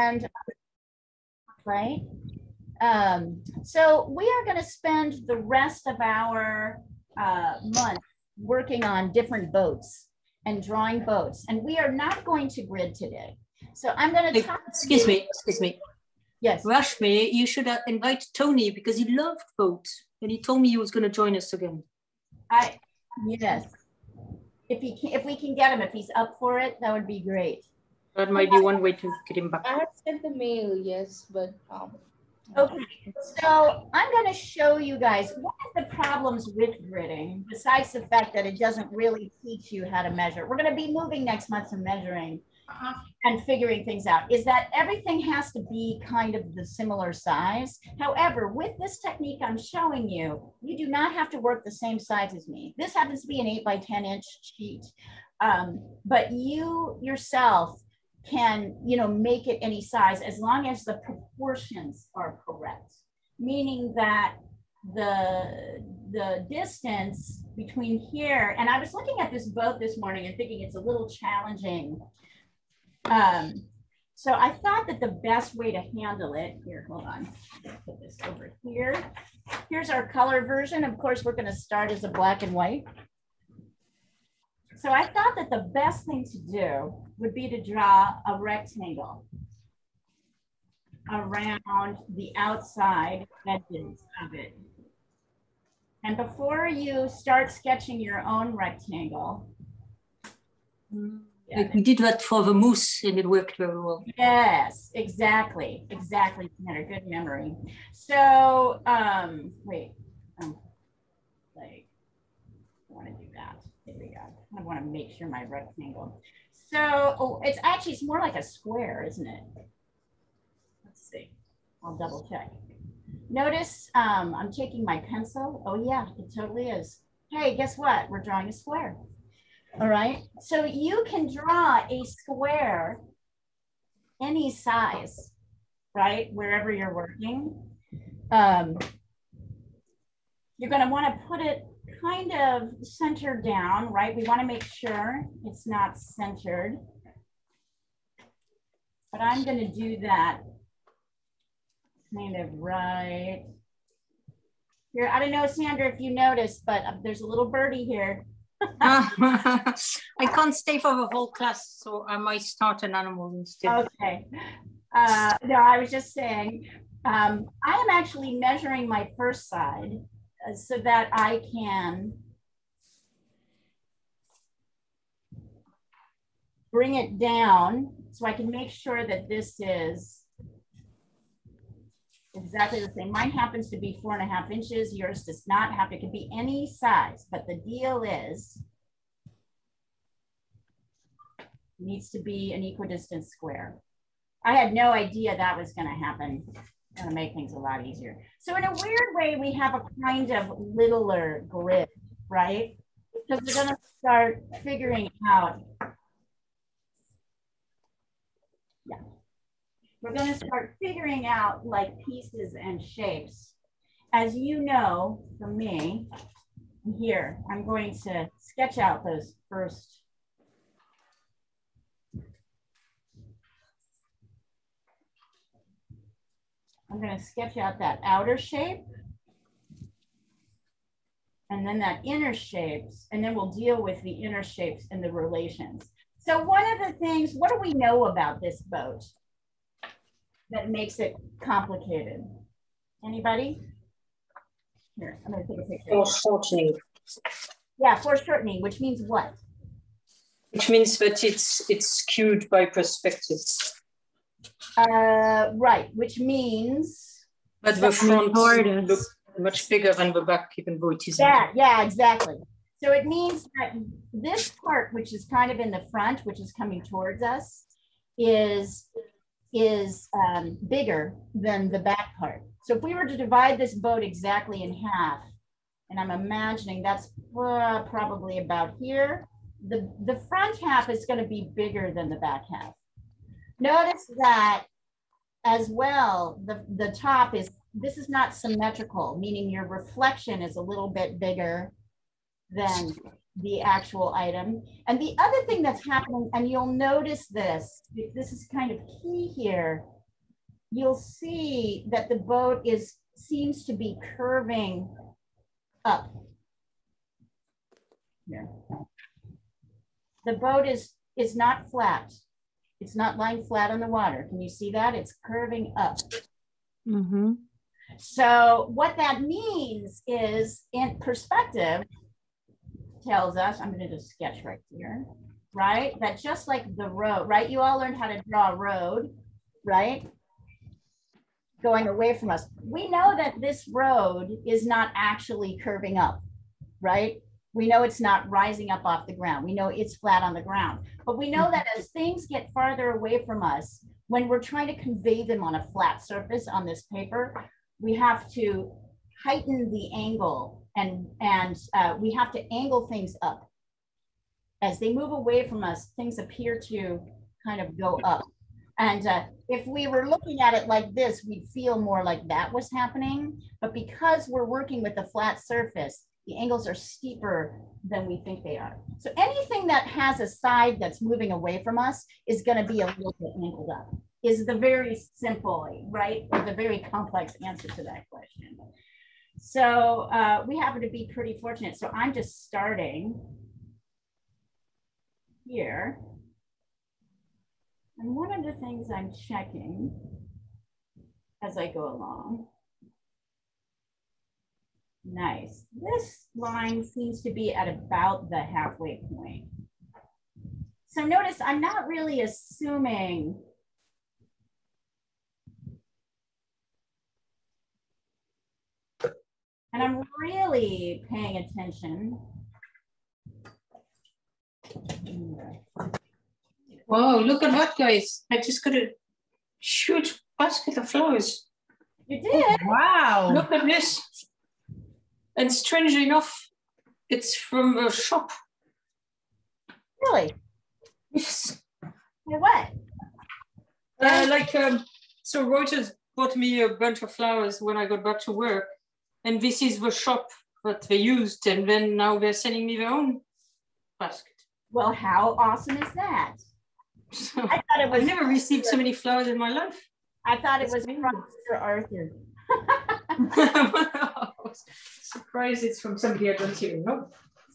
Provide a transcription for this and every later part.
And right. So we are going to spend the rest of our month working on different boats and drawing boats. And we are not going to grid today. So I'm going to talk. Excuse me. Yes. Rashmi, you should invite Tony because he loved boats and he told me he was going to join us again. Yes. If we can get him, if he's up for it, that would be great. That might be one way to get him back. I have sent the mail, yes, but okay. So I'm going to show you guys one of the problems with gridding, besides the fact that it doesn't really teach you how to measure. We're going to be moving next month to measuring and figuring things out, is that everything has to be kind of the similar size. However, with this technique I'm showing you, you do not have to work the same size as me. This happens to be an 8 by 10 inch sheet, but you yourself can, make it any size as long as the proportions are correct, meaning that the distance between here, and I was looking at this boat this morning and thinking it's a little challenging. So I thought that the best way to handle it, here, hold on, put this over here. Here's our color version. Of course, we're going to start as a black and white. So I thought that the best thing to do would be to draw a rectangle around the outside edges of it. And before you start sketching your own rectangle, like we did that for the moose and it worked very well. Yes, exactly. Exactly. You had a good memory. So, wait, I want to do that. Here we go. I want to make sure my rectangle. So, it's more like a square, isn't it? Let's see. I'll double check. Notice I'm taking my pencil. Oh yeah, it totally is. Hey, guess what? We're drawing a square. All right, so you can draw a square any size, right? Wherever you're working. You're going to want to put it kind of centered down, right? We want to make sure it's not centered. But I'm going to do that kind of right here. I don't know, Sandra, if you noticed, but there's a little birdie here. I can't stay for the whole class, so I might start an animal instead. Okay. No, I was just saying, I am actually measuring my first side so that I can bring it down so I can make sure that this is exactly the same. Mine happens to be 4.5 inches. Yours does not have to. It can be any size, but the deal is it needs to be an equidistant square. I had no idea that was going to happen. It's going to make things a lot easier. So in a weird way, we have a kind of littler grid, right? Because we're going to start figuring out. Yeah. We're going to start figuring out like pieces and shapes. As you know, for me, here, I'm going to sketch out those first. I'm going to sketch out that outer shape and then that inner shapes, and then we'll deal with the inner shapes and the relations. So one of the things, what do we know about this boat that makes it complicated? Anybody? Here, I'm going to take a picture. Foreshortening. Yeah, foreshortening, which means what? Which means that it's skewed by perspective. Right, which means but the front looks much bigger than the back, even though it isn't. Yeah, exactly. So it means that this part, which is kind of in the front, which is coming towards us, is bigger than the back part. So if we were to divide this boat exactly in half, and I'm imagining that's probably about here, the front half is going to be bigger than the back half. Notice that as well, the top is, this is not symmetrical, meaning your reflection is a little bit bigger than the actual item. And the other thing that's happening, and you'll notice this is kind of key here, you'll see that the boat seems to be curving up. Yeah. The boat is not flat. It's not lying flat on the water. Can you see that? It's curving up. Mm-hmm. So what that means is, in perspective, tells us, I'm going to just sketch right here, right? That just like the road, right? You all learned how to draw a road, right? Going away from us. We know that this road is not actually curving up, right? We know it's not rising up off the ground. We know it's flat on the ground. But we know that as things get farther away from us, when we're trying to convey them on a flat surface on this paper, we have to heighten the angle and we have to angle things up. As they move away from us, things appear to kind of go up. And if we were looking at it like this, we'd feel more like that was happening. But because we're working with a flat surface, the angles are steeper than we think they are. So anything that has a side that's moving away from us is going to be a little bit angled up, is the very simple, right? Or the very complex answer to that question. So we happen to be pretty fortunate. So I'm just starting here. And one of the things I'm checking as I go along, nice. This line seems to be at about the halfway point. So notice I'm not really assuming and I'm really paying attention. Whoa, look at that, guys. I just got a huge basket of flowers. You did? Wow. Look at this. And strangely enough, it's from a shop. Really? Yes. What? So Reuters bought me a bunch of flowers when I got back to work. And this is the shop that they used. And then now they're sending me their own basket. Well, how awesome is that? So I thought it was. I've never received so many flowers in my life. I thought it was from Mr. Arthur. Surprised it's from somebody I don't even know.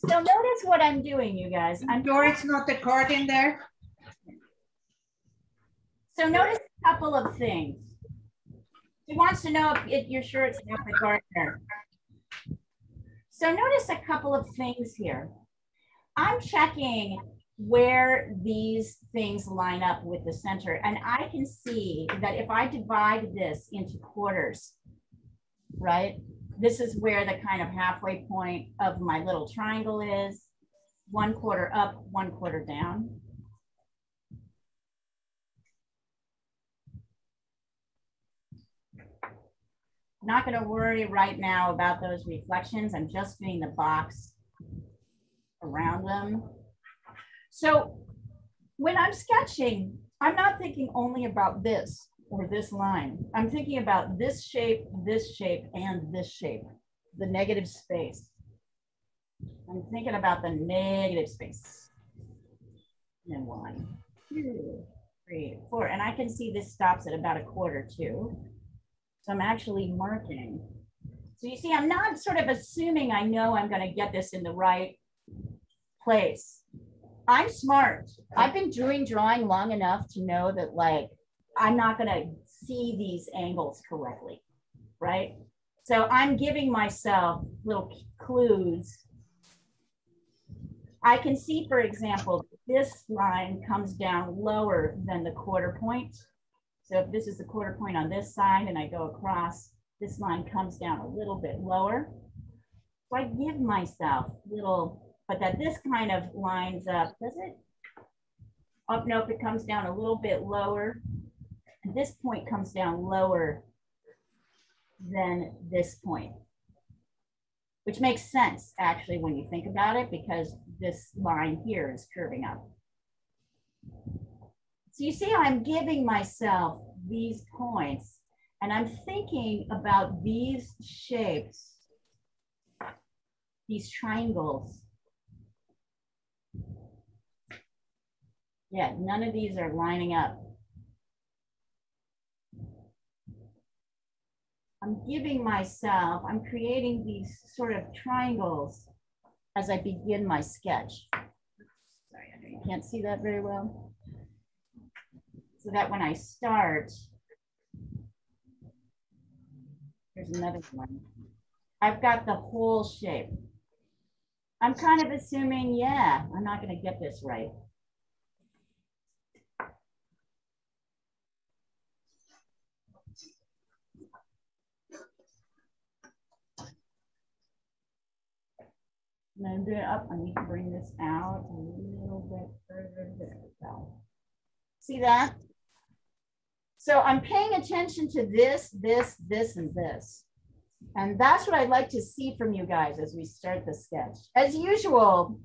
So notice what I'm doing, you guys. I'm sure it's not the card in there. So notice a couple of things. He wants to know if you're sure it's not the gardener. So notice a couple of things here. I'm checking where these things line up with the center. And I can see that if I divide this into quarters, right? This is where the kind of halfway point of my little triangle is. 1 quarter up, 1 quarter down. Not going to worry right now about those reflections. I'm just doing the box around them. So when I'm sketching, I'm not thinking only about this or this line. I'm thinking about this shape, and this shape, the negative space. I'm thinking about the negative space. And then 1, 2, 3, 4. And I can see this stops at about 1/4 too. So I'm actually marking. So you see, I'm not sort of assuming I know I'm going to get this in the right place. I'm smart. I've been doing drawing long enough to know that, like, I'm not going to see these angles correctly, right? So I'm giving myself little clues. I can see, for example, this line comes down lower than the quarter point. So if this is the quarter point on this side and I go across, this line comes down a little bit lower. So I give myself little, but that this kind of lines up, does it? Oh, nope, it comes down a little bit lower. And this point comes down lower than this point, which makes sense actually when you think about it, because this line here is curving up. So you see, I'm giving myself these points and I'm thinking about these shapes, these triangles. Yeah, none of these are lining up. I'm giving myself, I'm creating these sort of triangles as I begin my sketch. Sorry, I know you can't see that very well. So that when I start, here's another one. I've got the whole shape. I'm kind of assuming, yeah, I'm not going to get this right. And then do it up. I need to bring this out a little bit further. There we go. See that? So I'm paying attention to this, this, this, and this. And that's what I'd like to see from you guys as we start the sketch. As usual,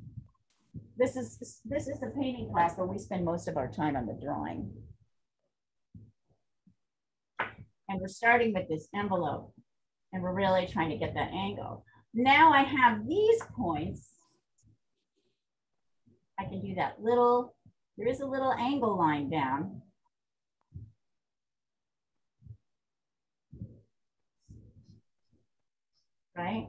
this is a painting class where we spend most of our time on the drawing. And we're starting with this envelope, and we're really trying to get that angle. Now I have these points. I can do that little, there is a little angle line down. Right?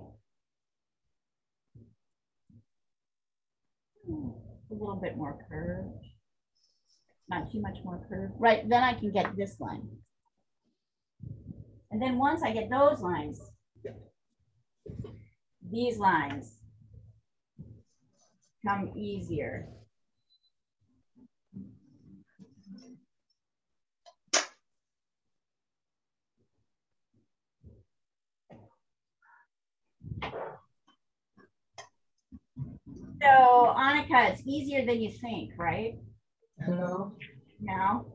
A little bit more curved. Not too much more curved. Right, then I can get this line. And then once I get those lines, these lines come easier. So, Annika, it's easier than you think, right? Hello. No.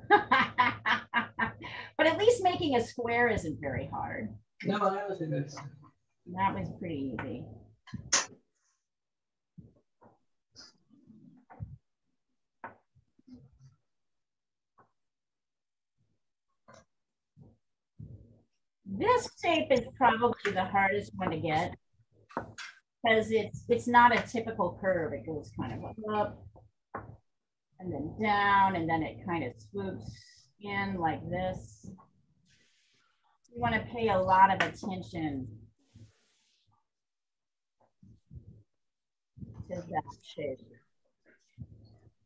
But at least making a square isn't very hard. No, that was a good one. That was pretty easy. This shape is probably the hardest one to get because it's not a typical curve. It goes kind of up and then down, and then it kind of swoops in like this. You want to pay a lot of attention to that shape.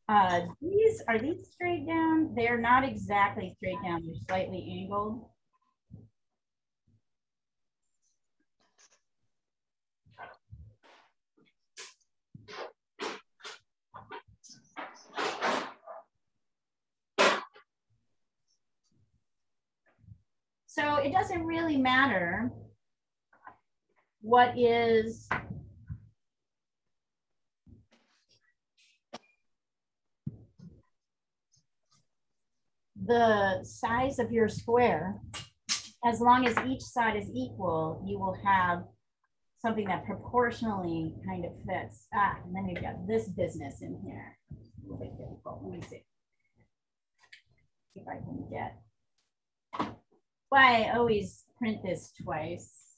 Are these straight down? They're not exactly straight down. They're slightly angled. So it doesn't really matter what is the size of your square. As long as each side is equal, you will have something that proportionally kind of fits. And then we've got this business in here. A little bit difficult. Let me see if I can get. Why I always print this twice.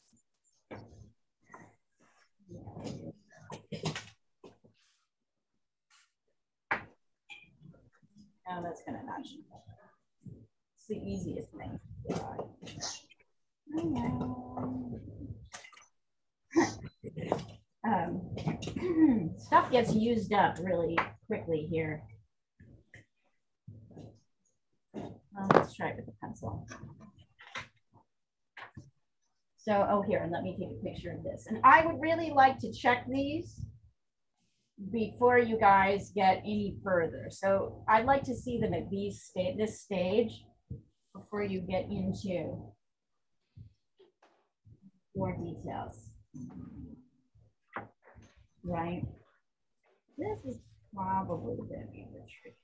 Oh, that's gonna not. It's the easiest thing. Stuff gets used up really quickly here. Let's try it with the pencil. So, oh, here, and let me take a picture of this. And I would really like to check these before you guys get any further. So I'd like to see them at this stage before you get into more details. Right? This is probably going to be the trick.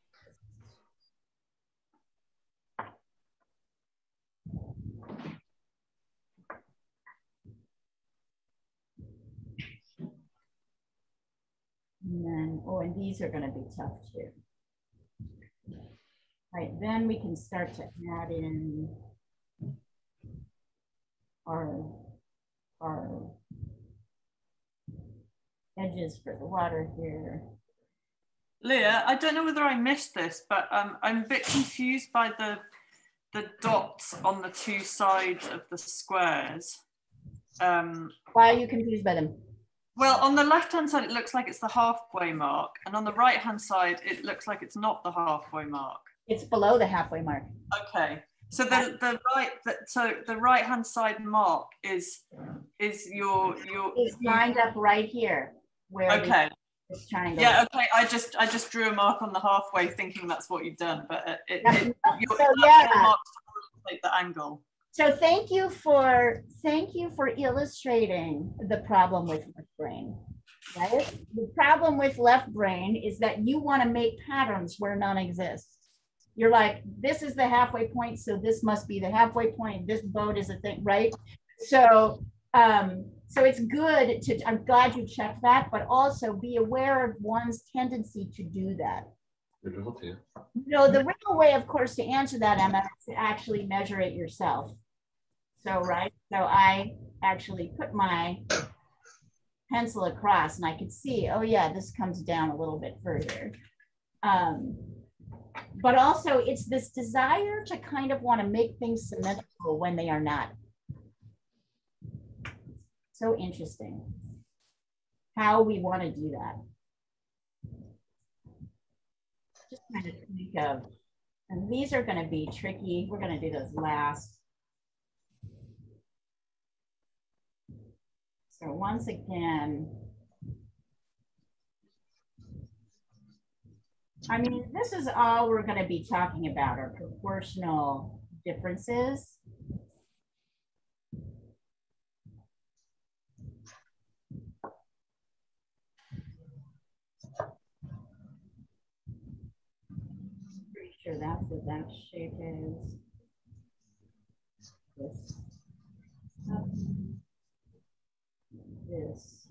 And then, oh, and these are going to be tough too. Right, then we can start to add in our edges for the water here. Leah, I don't know whether I missed this, but I'm a bit confused by the the dots on the two sides of the squares. Why are you confused by them? Well, on the left-hand side, it looks like it's the halfway mark. And on the right-hand side, it looks like it's not the halfway mark. It's below the halfway mark. Okay. So the right-hand side mark is your It's lined up right here where okay. this triangle. Yeah, okay. I just drew a mark on the halfway thinking that's what you've done, but So yeah. Marks take the angle. So thank you for illustrating the problem with left brain. Right? The problem with left brain is that you want to make patterns where none exist. You're like, this is the halfway point, so this must be the halfway point. This boat is a thing, right? So so it's good to, I'm glad you checked that, but also be aware of one's tendency to do that. No, the real way, of course, to answer that, Emma, is to actually measure it yourself. So, right, so I actually put my pencil across and I could see, oh yeah, this comes down a little bit further. But also it's this desire to kind of want to make things symmetrical when they are not. So interesting how we want to do that. Just kind of think of, and these are going to be tricky. We're going to do those last. So once again, I mean, this is all we're going to be talking about are proportional differences. Pretty sure that's what that shape is. This. This.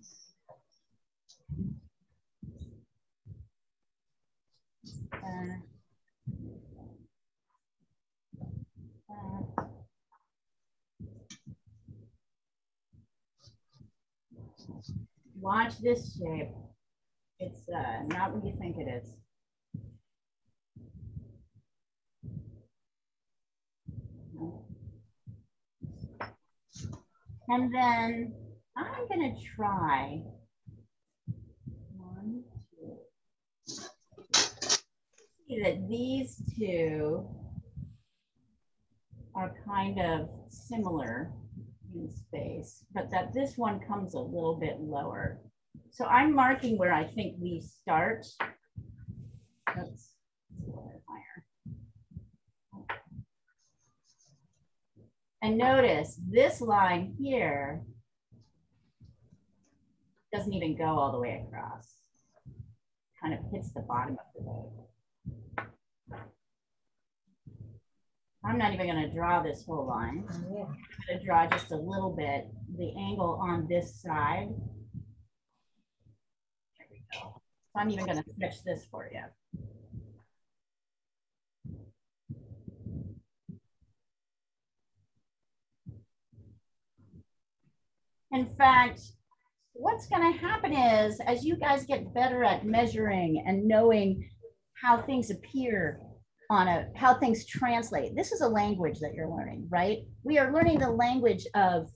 Watch this shape. It's not what you think it is. And then I'm going to try 1, 2. See that these two are kind of similar in space, but that this one comes a little bit lower. So I'm marking where I think these start. Oops. And notice this line here doesn't even go all the way across. Kind of hits the bottom of the boat. I'm not even going to draw this whole line. I'm going to draw just a little bit the angle on this side. There we go. So I'm even going to sketch this for you. In fact, what's going to happen is as you guys get better at measuring and knowing how things appear on how things translate, this is a language that you're learning, right? We are learning the language of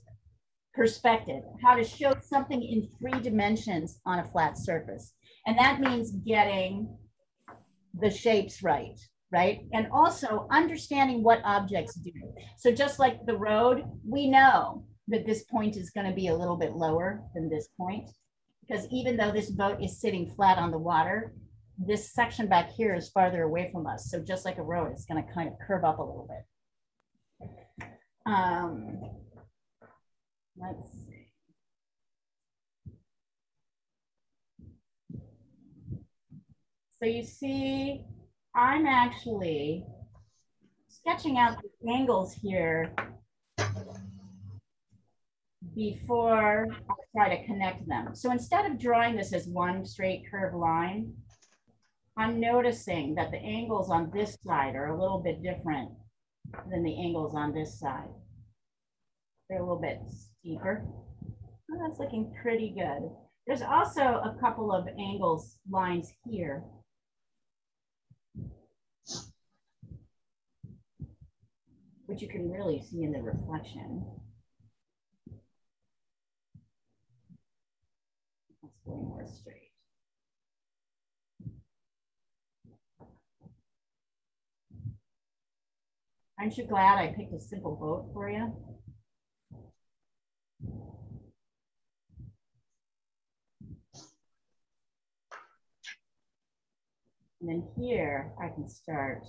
perspective, how to show something in 3 dimensions on a flat surface. And that means getting the shapes right? And also understanding what objects do. So just like the road, we know that this point is going to be a little bit lower than this point, because even though this boat is sitting flat on the water, this section back here is farther away from us. So just like a road, it's going to kind of curve up a little bit. Let's see. So you see, I'm actually sketching out the angles here before I try to connect them. So instead of drawing this as one straight curved line, I'm noticing that the angles on this side are a little bit different than the angles on this side. They're a little bit steeper. Oh, that's looking pretty good. There's also a couple of angles lines here. which you can really see in the reflection. That's way more straight. Aren't you glad I picked a simple boat for you? And then here I can start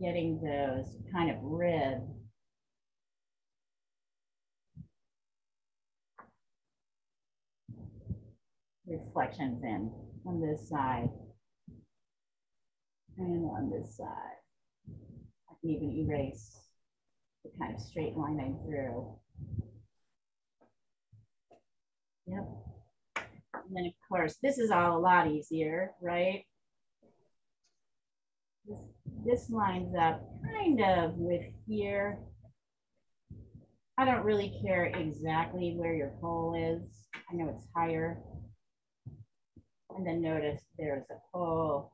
getting those kind of rib reflections in on this side and on this side. I can even erase the kind of straight line I drew. Yep. And then of course, this is all a lot easier, right? This lines up kind of with here. I don't really care exactly where your pole is. I know it's higher. And then notice there's a pole.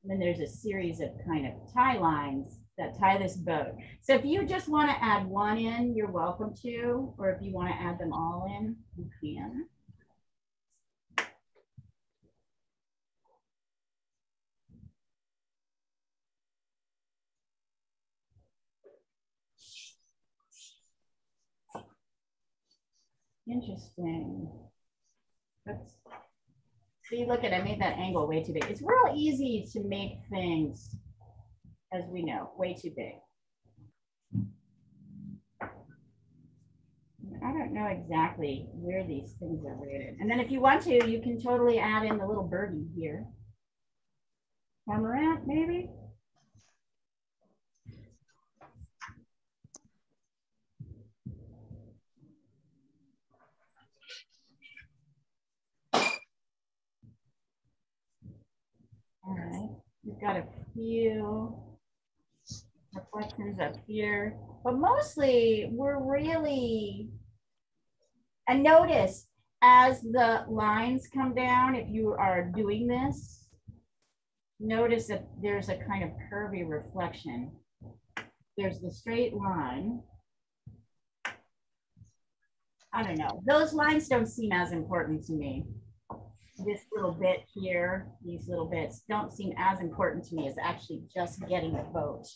And then there's a series of kind of tie lines that tie this boat. So if you just want to add one in, you're welcome to, or if you want to add them all in, you can. Interesting. Oops. See, look at, I made that angle way too big. It's real easy to make things, as we know, way too big. I don't know exactly where these things are rated. And then if you want to, you can totally add in the little birdie here. Cormorant, maybe? All right, we've got a few reflections up here, but mostly we're really, and notice as the lines come down, if you are doing this, notice that there's a kind of curvy reflection. There's the straight line. I don't know, those lines don't seem as important to me. This little bit here, these little bits don't seem as important to me as actually just getting the boat.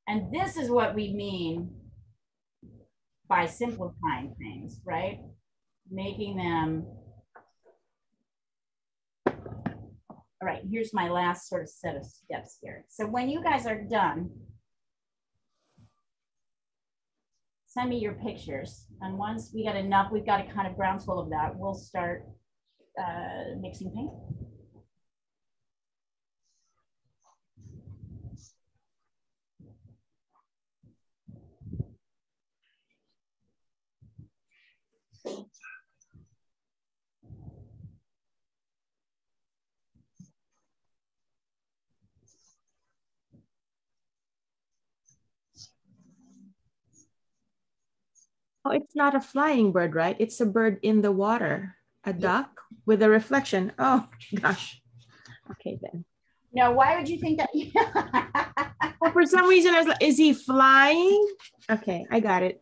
And this is what we mean by simplifying things, right? Making them. All right, here's my last sort of set of steps here. So when you guys are done, send me your pictures. And once we get enough, we've got a kind of groundswell of that, we'll start mixing paint. Oh, it's not a flying bird, right? It's a bird in the water, a duck with a reflection. Oh gosh. Okay then. No, why would you think that? Well, for some reason I was like, is he flying? Okay, I got it.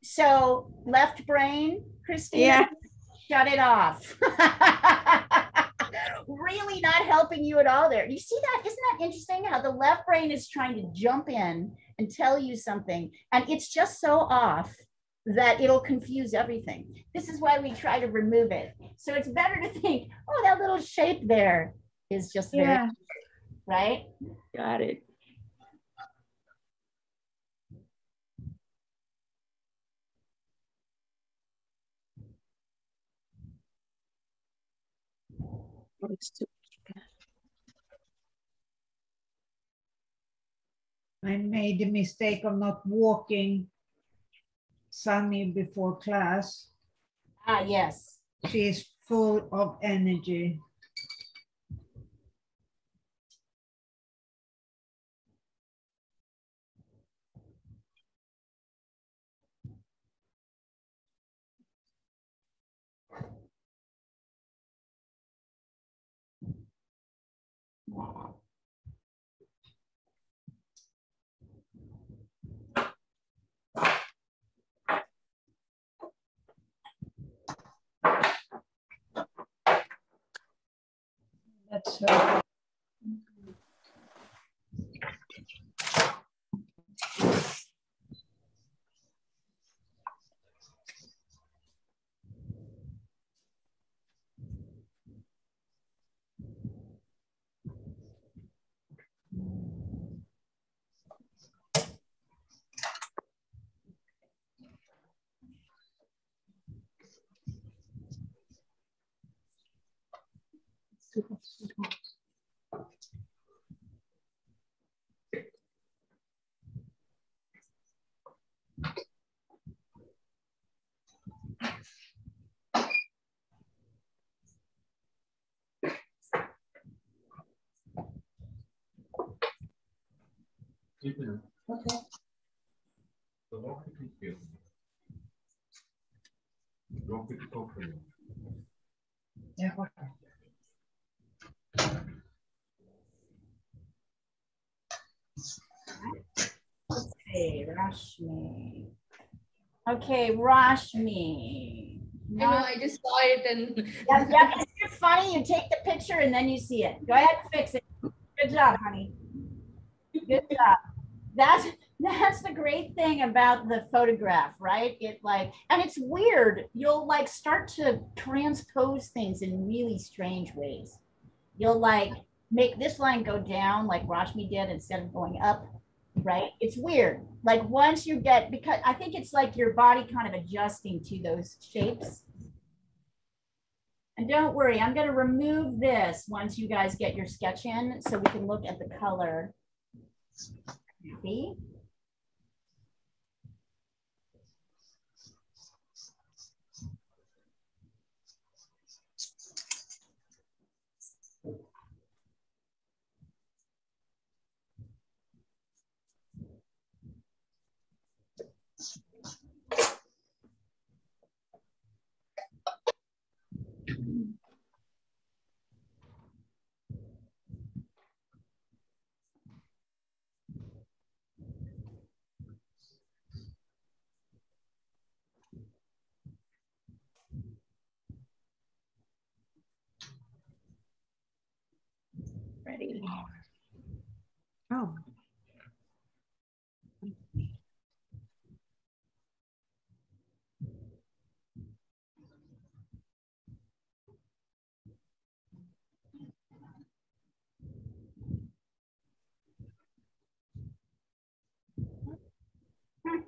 So left brain, Christina, Yeah. shut it off. Really not helping you at all there. You see that? Isn't that interesting how the left brain is trying to jump in and tell you something, and it's just so off that it'll confuse everything. This is why we try to remove it. So it's better to think, oh, that little shape there is just very, Yeah. right? Got it. I made the mistake of not walking Sunny before class. Ah, yes. She's full of energy. Wow. That's Okay. So what could you do? What could you talk to you? Yeah, what? Let's see, Rashmi. Okay, Rashmi. I know, I just saw it and Yep, isn't it funny? You take the picture and then you see it. Go ahead and fix it. Good job, honey. Good job. That's the great thing about the photograph, right? It like, and it's weird. You'll like start to transpose things in really strange ways. You'll like make this line go down like Rashmi did instead of going up, right? It's weird. Like once you get, because I think it's like your body kind of adjusting to those shapes. And don't worry, I'm going to remove this once you guys get your sketch in so we can look at the color. See? Ready. Oh.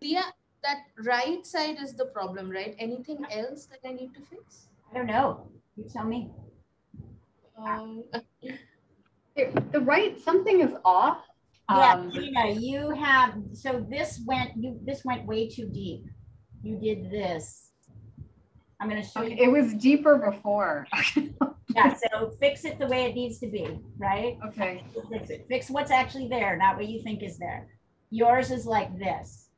Leah, that right side is the problem, right? Anything else that I need to fix? I don't know. You tell me. The right, something is off. Yeah, Gina, you have, so this went way too deep. You did this. I'm going to show you. It was deeper before. Yeah, so fix it the way it needs to be, right? Okay. Fix it. Fix what's actually there, not what you think is there. Yours is like this,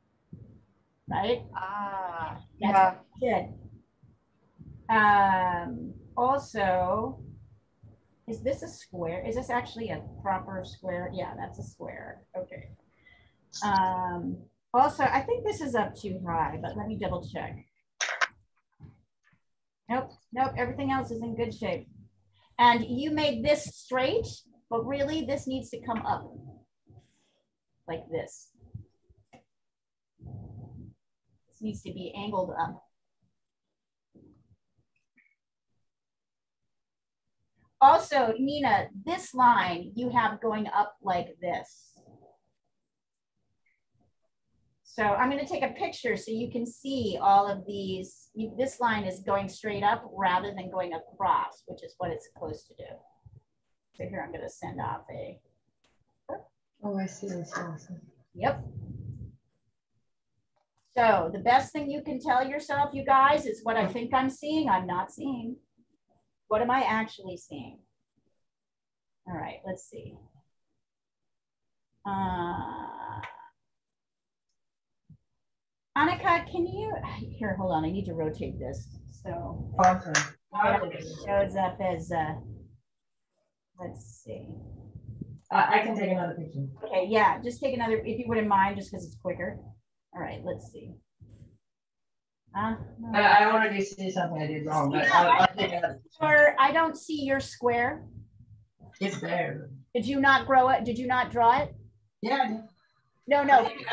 right? Ah, That's good. Also, is this a square? Is this actually a proper square? Yeah, that's a square. Okay. Also, I think this is up too high, but let me double check. Nope, nope, everything else is in good shape. And you made this straight, but really this needs to come up like this. This needs to be angled up. Also, Nina, this line you have going up like this. So I'm going to take a picture so you can see all of these. This line is going straight up rather than going across, which is what it's supposed to do. So here I'm going to send off a. Oh, I see. That's awesome. Yep. So the best thing you can tell yourself, you guys, is what I think I'm seeing, I'm not seeing. What am I actually seeing? All right, let's see. Annika, can you, here, hold on, I need to rotate this. So Okay. it shows up as, let's see. I can take another picture. Okay, yeah, just take another, if you wouldn't mind, just because it's quicker. All right, let's see. I already see something I did wrong, but I'll take another picture. Or I don't see your square. It's there. Did you not grow it? Did you not draw it? Yeah, I did. No. I'll take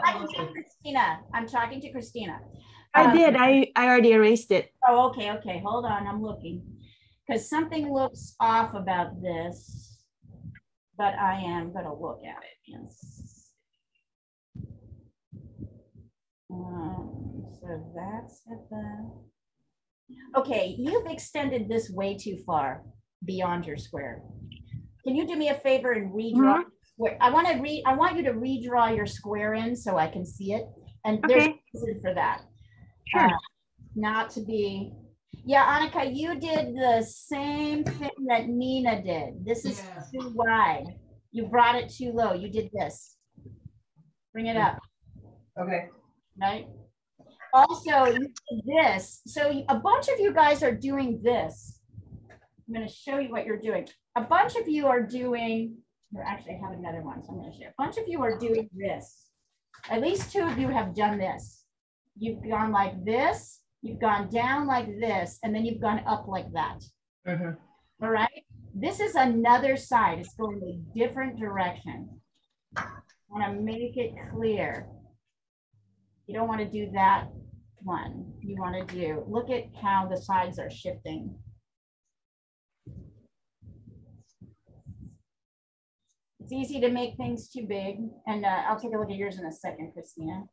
I'm another talking to picture. Christina. I'm talking to Christina. I did. I already erased it. Oh, okay. Hold on. I'm looking. Because something looks off about this, but I am going to look at it. Yes. So that's at the. Okay, you've extended this way too far beyond your square. Can you do me a favor and redraw? Square? I want you to redraw your square in so I can see it. And there's a reason for that. Sure. Not to be. Yeah, Annika, you did the same thing that Nina did. This is too wide. You brought it too low. You did this. Bring it up. Okay. Right? Also, you did this. So a bunch of you guys are doing this. I'm going to show you what you're doing. A bunch of you are doing, or actually I have another one, so I'm going to share. A bunch of you are doing this. At least 2 of you have done this. You've gone like this, you've gone down like this, and then you've gone up like that. All right? This is another side. It's going a different direction. I want to make it clear. You don't want to do that one. You want to do, look at how the sides are shifting. It's easy to make things too big. And I'll take a look at yours in a second, Christina.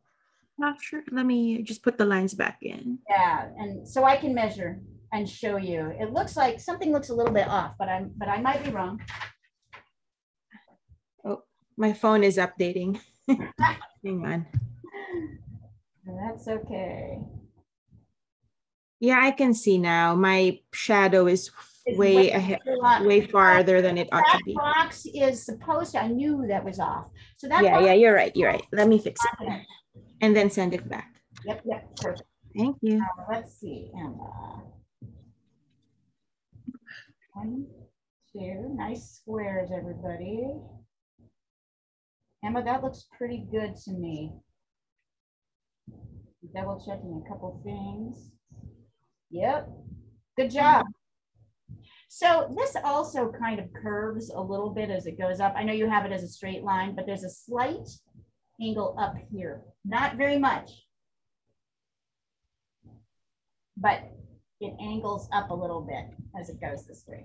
Sure. Let me just put the lines back in. Yeah, and so I can measure and show you. It looks like something looks a little bit off, but I might be wrong. Oh, my phone is updating. Hang on. That's okay. Yeah, I can see now. My shadow is way ahead, way farther than it ought to be. That box is supposed to, I knew that was off. So that Yeah, you're right. You're right. Let me fix it and then send it back. Yep, perfect. Thank you. Let's see, Emma. 1, 2, nice squares, everybody. Emma, that looks pretty good to me. Double checking a couple things. Yep, good job. So this also kind of curves a little bit as it goes up. I know you have it as a straight line, but there's a slight angle up here. Not very much, but it angles up a little bit as it goes this way.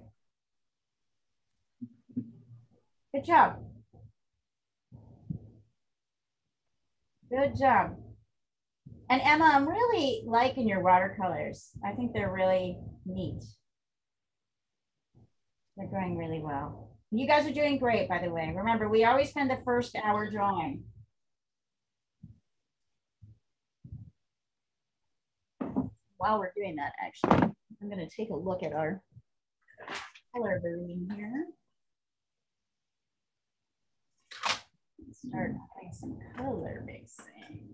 Good job. Good job. And Emma, I'm really liking your watercolors. I think they're really neat. They're going really well. You guys are doing great, by the way. Remember, we always spend the first hour drawing. While we're doing that, actually, I'm going to take a look at our color version here. Start doing some color mixing.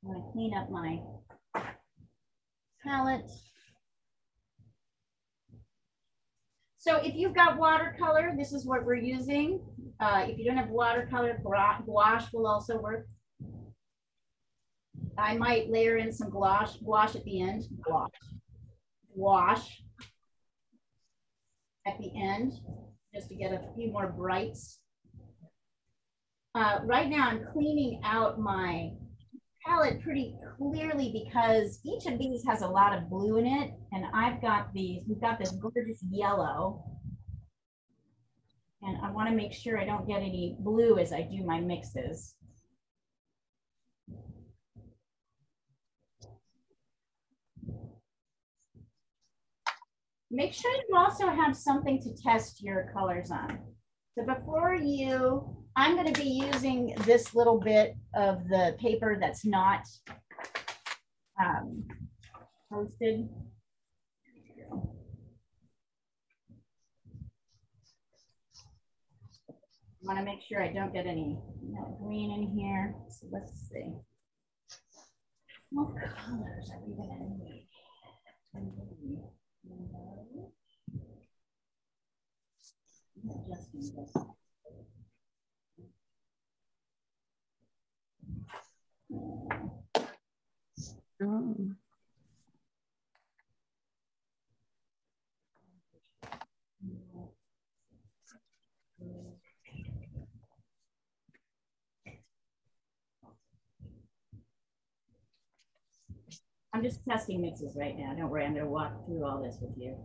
I'm going to clean up my palette. So if you've got watercolor, this is what we're using. If you don't have watercolor, gouache will also work. I might layer in some gouache at the end. Gouache at the end, just to get a few more brights. Right now I'm cleaning out my palette pretty clearly because each of these has a lot of blue in it, and we've got this gorgeous yellow, and I want to make sure I don't get any blue as I do my mixes. Make sure you also have something to test your colors on. So before I'm going to be using this little bit of the paper that's not posted. I want to make sure I don't get any green in here. So let's see. What colors are we going to need? Just Oh. I'm just testing mixes right now. Don't worry, I'm going to walk through all this with you.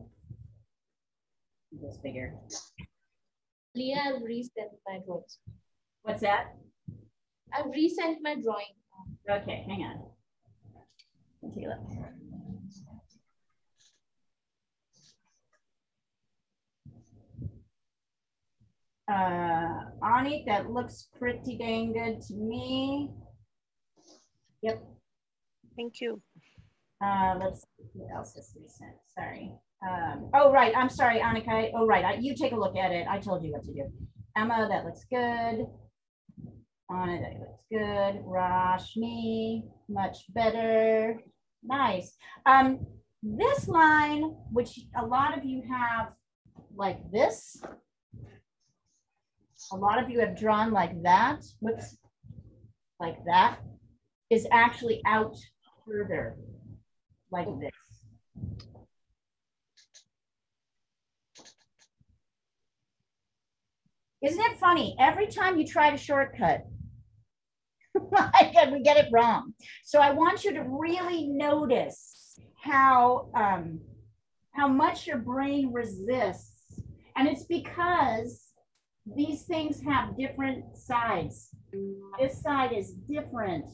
Just figure. Leah, I've resent my drawings. What's that? I've resent my drawing. Okay, hang on. Let's take a look. Ani, that looks pretty dang good to me. Yep. Thank you. Let's see what else is recent. Sorry. Oh, right. I'm sorry, Annika. Oh, right. You take a look at it. I told you what to do. Emma, that looks good. Anna, that looks good. Rashmi, much better. Nice. This line, which a lot of you have like this, a lot of you have drawn like that. Whoops, like that, is actually out further, like this. Isn't it funny? Every time you try to shortcut, we get it wrong. So I want you to really notice how much your brain resists. And it's because these things have different sides. This side is different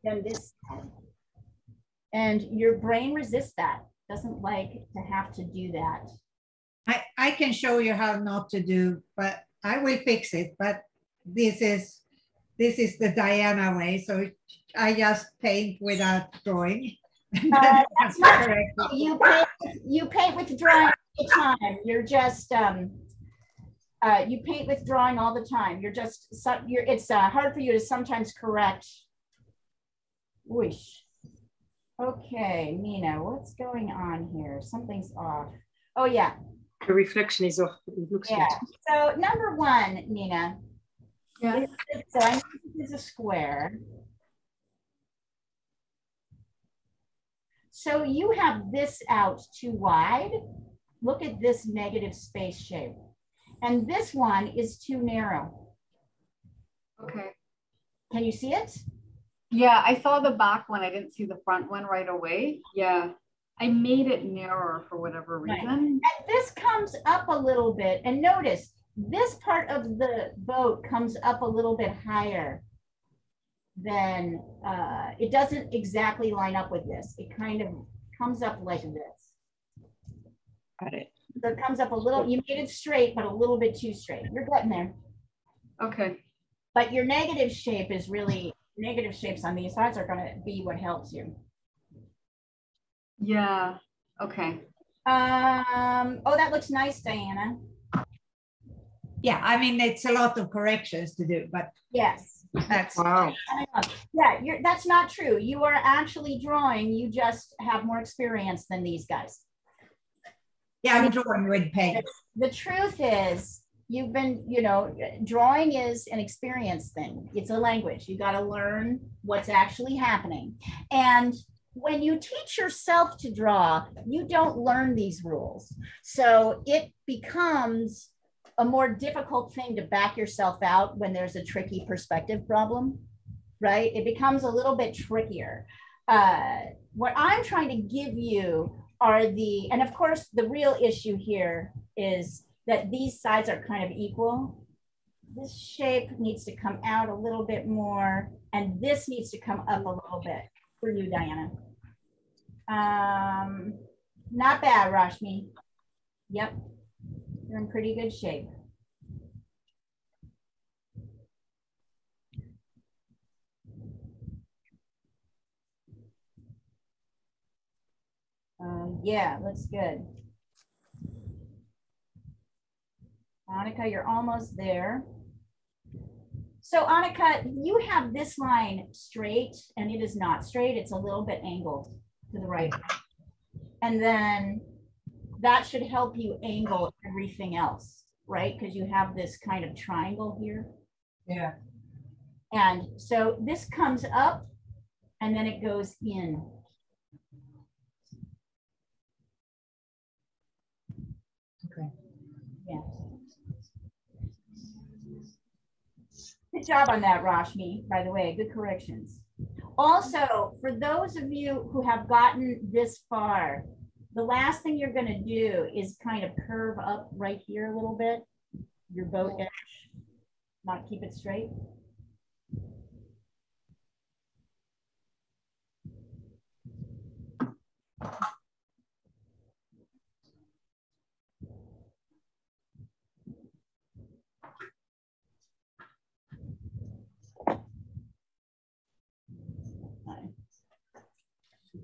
than this side. And your brain resists that, doesn't like to have to do that. I can show you how not to do, but I will fix it. But this is the Diana way. So I just paint without drawing. That's not correct. You paint with drawing all the time. You're just you paint with drawing all the time. You're just it's hard for you to sometimes correct. Whoosh. Okay, Nina, what's going on here? Something's off. Oh yeah. The reflection is off. It looks Yeah. good. So number one, Nina. Yeah. So I know this is a square. So you have this out too wide. Look at this negative space shape. And this one is too narrow. Okay. Can you see it? Yeah, I saw the back one. I didn't see the front one right away. Yeah. I made it narrower for whatever reason. Right. And this comes up a little bit. And notice this part of the boat comes up a little bit higher than, it doesn't exactly line up with this. It kind of comes up like this. Got it. So it comes up a little, you made it straight, but a little bit too straight. You're getting there. Okay. But your negative shape is really, negative shapes on these sides are going to be what helps you. Yeah. Okay. Oh, that looks nice, Diana. Yeah, I mean, it's a lot of corrections to do, but Yes. that's Wow. Yeah, that's not true. You are actually drawing. You just have more experience than these guys. yeah, I'm drawing with paint. The truth is, you've been, you know, drawing is an experience thing. It's a language. You got to learn what's actually happening. And when you teach yourself to draw, you don't learn these rules. So it becomes a more difficult thing to back yourself out when there's a tricky perspective problem, right? It becomes a little bit trickier. What I'm trying to give you are and of course, the real issue here is that these sides are kind of equal. This shape needs to come out a little bit more, and this needs to come up a little bit for you, Diana. Not bad, Rashmi. Yep, you're in pretty good shape. Yeah, looks good. Annika, you're almost there. So Annika, you have this line straight, and it is not straight. It's a little bit angled to the right. And then that should help you angle everything else. right? Because you have this kind of triangle here. Yeah. And so this comes up and then it goes in. Okay. Yeah. Good job on that, Rashmi, by the way, good corrections. Also, for those of you who have gotten this far, the last thing you're gonna do is kind of curve up right here a little bit, your boat edge, not keep it straight.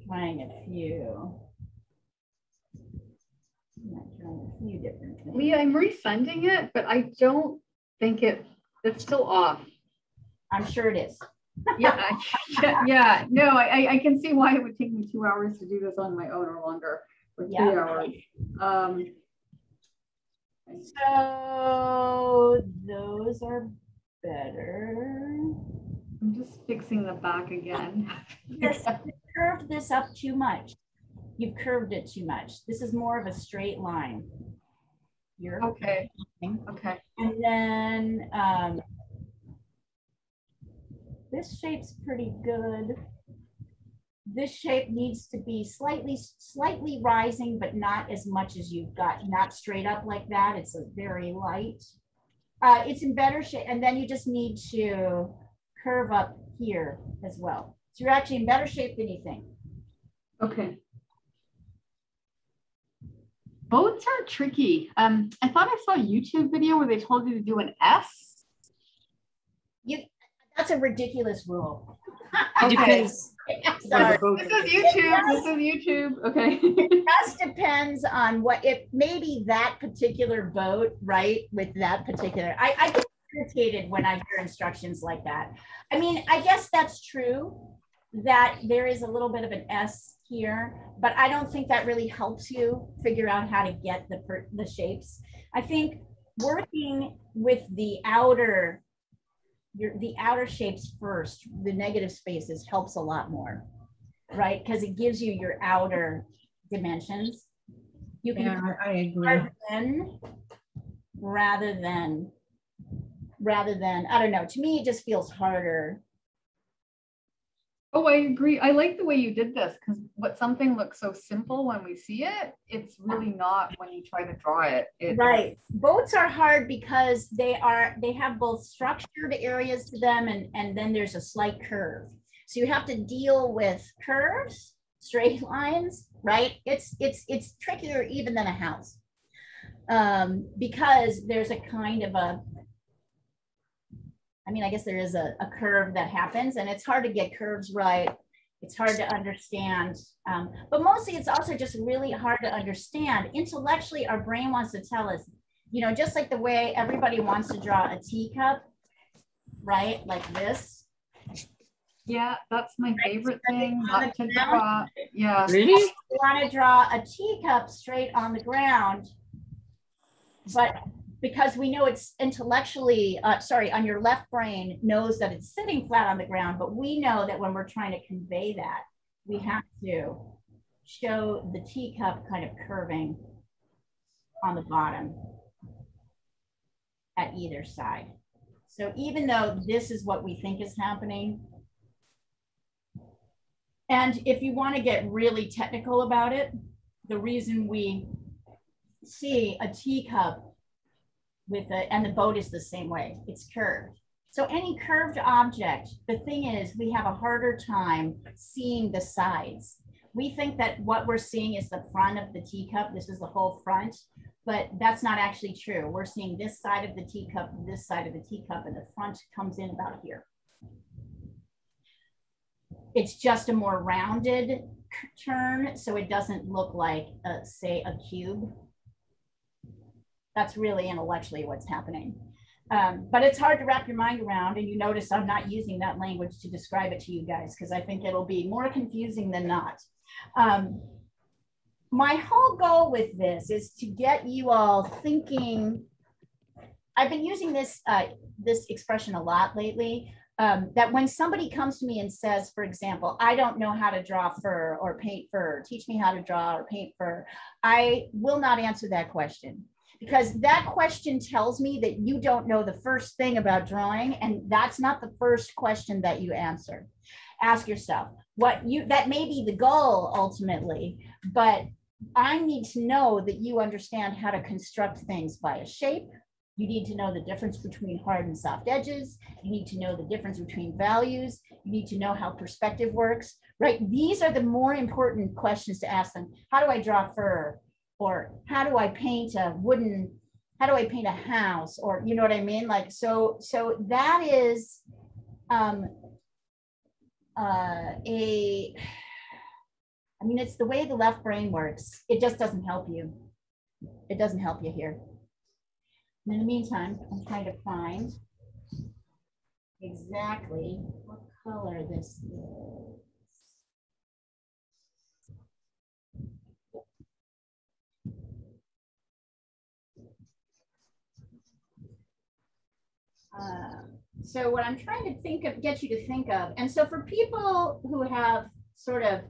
Trying a few. Trying a few different things. Leah, I'm resending it, but I don't think it's still off. I'm sure it is. Yeah. No, I can see why it would take me 2 hours to do this on my own or longer, or 3 hours. So those are better. I'm just fixing the back again. Yes, you curved this up too much. You've curved it too much. This is more of a straight line. You're okay. Okay. And then this shape's pretty good. This shape needs to be slightly rising, but not as much as you've got, not straight up like that. It's a very light. It's in better shape. And then you just need to curve up here as well. So you're actually in better shape than you think. Okay. Boats are tricky. I thought I saw a YouTube video where they told you to do an S. That's a ridiculous rule. Okay. Sorry. This is YouTube. This is YouTube. Okay. It just depends on what, if maybe that particular boat, right? With that particular, I get irritated when I hear instructions like that. I mean, I guess that's true that there is a little bit of an S here, but I don't think that really helps you figure out how to get the shapes. I think working with the outer shapes first, the negative spaces, helps a lot more, right? Because it gives you your outer dimensions. You can, yeah, I agree. Rather than, I don't know, to me, it just feels harder. Oh, I agree. I like the way you did this, because what something looks so simple when we see it, it's really not when you try to draw it. Right. Boats are hard because they have both structured areas to them and then there's a slight curve. So you have to deal with curves, straight lines, right? It's trickier even than a house because there's a kind of a, I mean, I guess there is a curve that happens and it's hard to get curves right. It's hard to understand, but mostly it's also just really hard to understand. Intellectually, our brain wants to tell us, you know, just like the way everybody wants to draw a teacup, right? Like this. Yeah, that's my favorite thing, not to draw. Yeah. Really? You want to draw a teacup straight on the ground, but because we know it's intellectually, on your left brain knows that it's sitting flat on the ground, but we know that when we're trying to convey that, we have to show the teacup kind of curving on the bottom at either side. So even though this is what we think is happening, and if you want to get really technical about it, the reason we see a teacup and the boat is the same way, it's curved. So any curved object, the thing is we have a harder time seeing the sides. We think that what we're seeing is the front of the teacup, this is the whole front, but that's not actually true. We're seeing this side of the teacup, this side of the teacup, and the front comes in about here. It's just a more rounded turn, so it doesn't look like, say, a cube. That's really intellectually what's happening. But it's hard to wrap your mind around, and you notice I'm not using that language to describe it to you guys because I think it'll be more confusing than not. My whole goal with this is to get you all thinking I've been using this this expression a lot lately. That when somebody comes to me and says, for example, I don't know how to draw fur or paint fur, teach me how to draw or paint fur, I will not answer that question, because that question tells me that you don't know the first thing about drawing, and that's not the first question that you answer. Ask yourself that may be the goal ultimately, but I need to know that you understand how to construct things by a shape. You need to know the difference between hard and soft edges. You need to know the difference between values. You need to know how perspective works, right? These are the more important questions to ask them. How do I draw fur? Or how do I paint a how do I paint a house? Or, you know what I mean? Like, so that is I mean, it's the way the left brain works. It just doesn't help you. It doesn't help you here. In the meantime, I'm trying to find exactly what color this is. So what I'm trying to get you to think of, and so for people who have sort of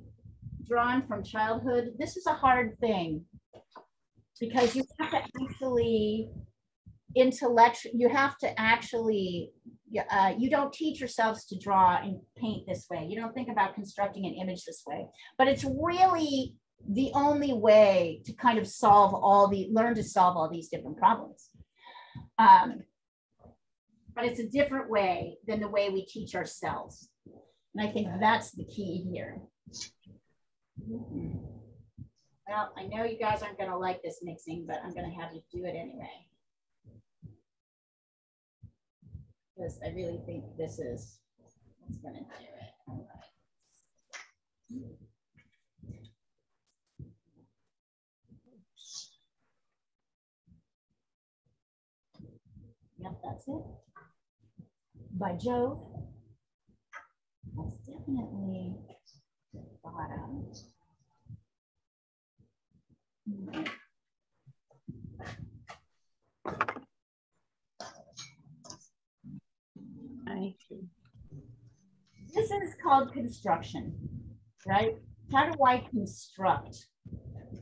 drawn from childhood, this is a hard thing, because you have to actually you have to actually, you don't teach yourselves to draw and paint this way. You don't think about constructing an image this way, but it's really the only way to kind of learn to solve all these different problems. But it's a different way than the way we teach ourselves. And I think that's the key here. Well, I know you guys aren't gonna like this mixing, but I'm gonna have you do it anyway, because I really think this is what's gonna do it. All right. Yep, that's it. By Jove, that's definitely the bottom. This is called construction, right? How do I construct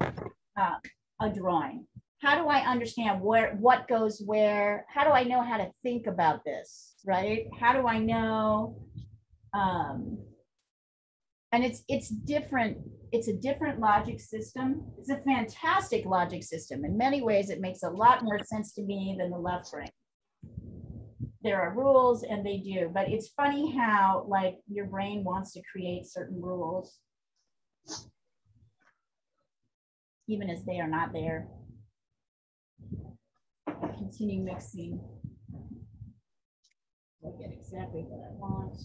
a drawing? How do I understand what goes where? How do I know how to think about this, right? How do I know? And it's different. It's a different logic system. It's a fantastic logic system. In many ways, it makes a lot more sense to me than the left brain. There are rules, and they do, but it's funny how like your brain wants to create certain rules, even as they are not there. Continue mixing. I get exactly what I want.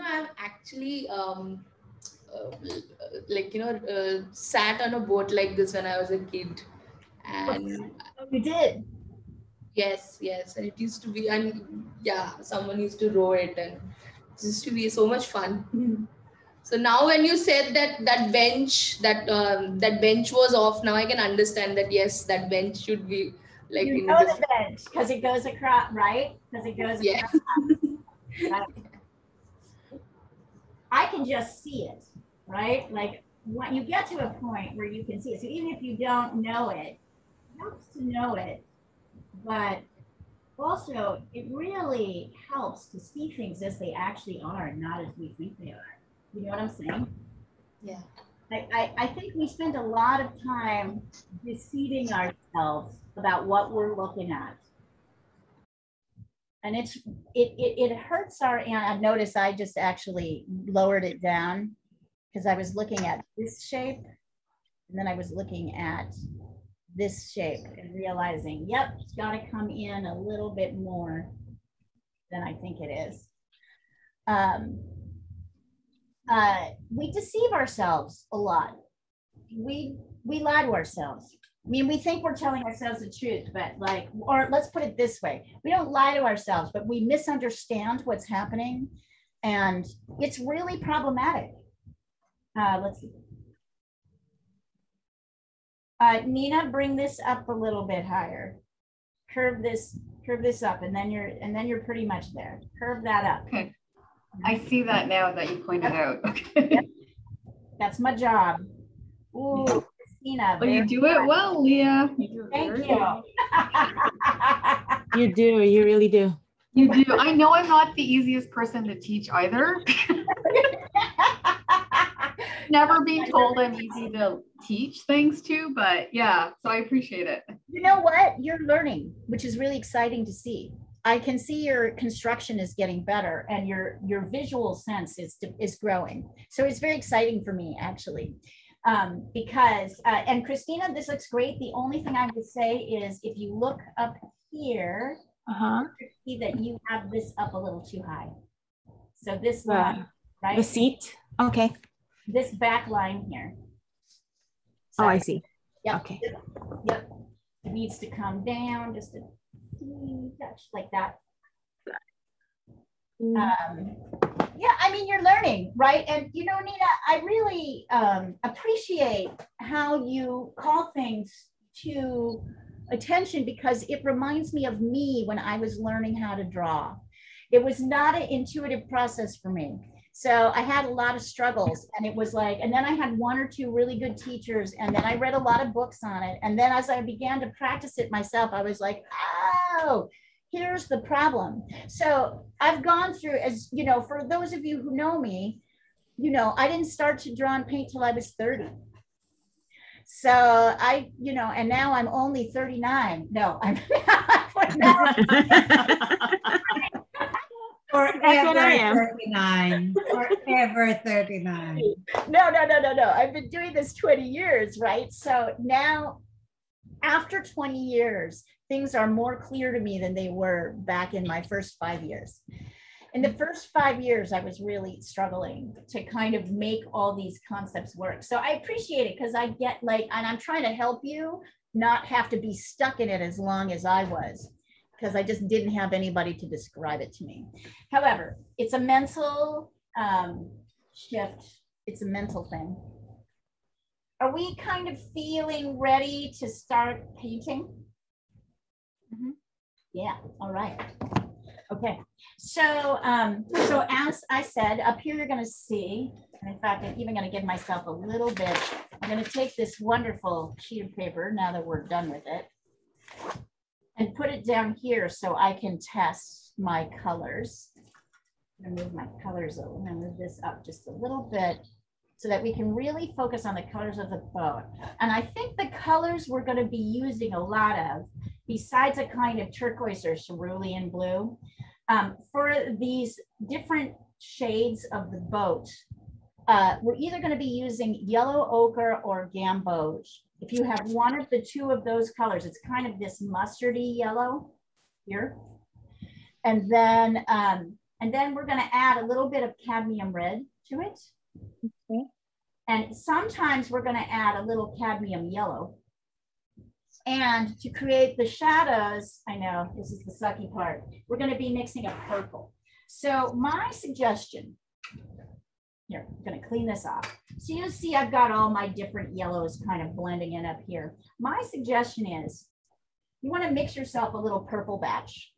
I've actually sat on a boat like this when I was a kid, and You did? yes, and it used to be, and yeah, someone used to row it, and it used to be so much fun. So now, when you said that bench was off, now I can understand that yes, that bench should be like You in know a the bench because it goes across, right? Because it goes yeah. across. I can just see it, right? Like when you get to a point where you can see it. So even if you don't know it, it helps to know it, but also it really helps to see things as they actually are and not as we think they are. You know what I'm saying? Yeah. I think we spend a lot of time deceiving ourselves about what we're looking at. And it hurts and I noticed I just actually lowered it down because I was looking at this shape and then I was looking at this shape and realizing, yep, it's got to come in a little bit more than I think it is. We deceive ourselves a lot. We we lie to ourselves. I mean, we think we're telling ourselves the truth, but like, or let's put it this way. We don't lie to ourselves, but we misunderstand what's happening. And it's really problematic. Let's see. Nina, bring this up a little bit higher. Curve this up, and then you're pretty much there. Curve that up. Okay. I see that now that you pointed out. Okay. Yep. That's my job. Ooh, Christina. Well, you do it well, Leah. Thank you. You do, you really do. You do. I know I'm not the easiest person to teach either. Never been told I'm easy to teach things to, but yeah, so I appreciate it. You know what? You're learning, which is really exciting to see. I can see your construction is getting better and your visual sense is growing. So it's very exciting for me, actually. Because, and Christina, this looks great. The only thing I would say is if you look up here, you see that you have this up a little too high. So this line, right? The seat, okay. This back line here. So, oh, I see. Yep. Okay. Yep. It needs to come down just a touch like that. Yeah, I mean, you're learning, right? And you know, Nina, I really appreciate how you call things to attention because it reminds me of me when I was learning how to draw. It was not an intuitive process for me. So I had a lot of struggles and it was like, and then I had one or two really good teachers and then I read a lot of books on it. And then as I began to practice it myself, I was like, oh, here's the problem. So I've gone through, as you know, for those of you who know me, you know, I didn't start to draw and paint till I was 30. So I, you know, and now I'm only 39. No, I'm Forever 39. Forever 39. No. I've been doing this 20 years, right? So now, after 20 years, things are more clear to me than they were back in my first 5 years. In the first 5 years, I was really struggling to kind of make all these concepts work. So I appreciate it because I get like, and I'm trying to help you not have to be stuck in it as long as I was, because I just didn't have anybody to describe it to me. However, it's a mental shift. It's a mental thing. Are we kind of feeling ready to start painting? Mm-hmm. Yeah, all right. Okay, so so as I said, up here you're gonna see, and in fact, I'm even gonna give myself a little bit, I'm gonna take this wonderful sheet of paper now that we're done with it, and put it down here so I can test my colors. I'm gonna move my colors over. I'm gonna move this up just a little bit so that we can really focus on the colors of the boat. And I think the colors we're gonna be using a lot of, besides a kind of turquoise or cerulean blue, for these different shades of the boat, we're either gonna be using yellow ochre or gamboge. If you have one of the two of those colors, it's kind of this mustardy yellow here. And then we're gonna add a little bit of cadmium red to it. Okay. And sometimes we're gonna add a little cadmium yellow. And to create the shadows, I know this is the sucky part, we're gonna be mixing a purple. So my suggestion, here, I'm gonna clean this off. So you'll see I've got all my different yellows kind of blending in up here. My suggestion is you wanna mix yourself a little purple batch.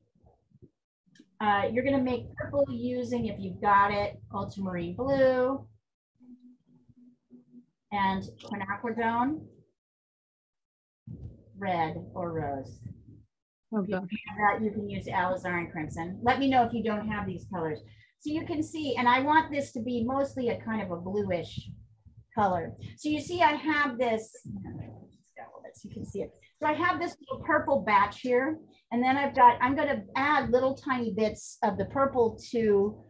You're gonna make purple using, if you've got it, ultramarine blue and quinacridone, red or rose. Okay. You can use alizarin crimson. Let me know if you don't have these colors. So you can see, and I want this to be mostly a kind of a bluish color. So you see I have this, so you can see it. So I have this little purple batch here, and then I'm gonna add little tiny bits of the purple to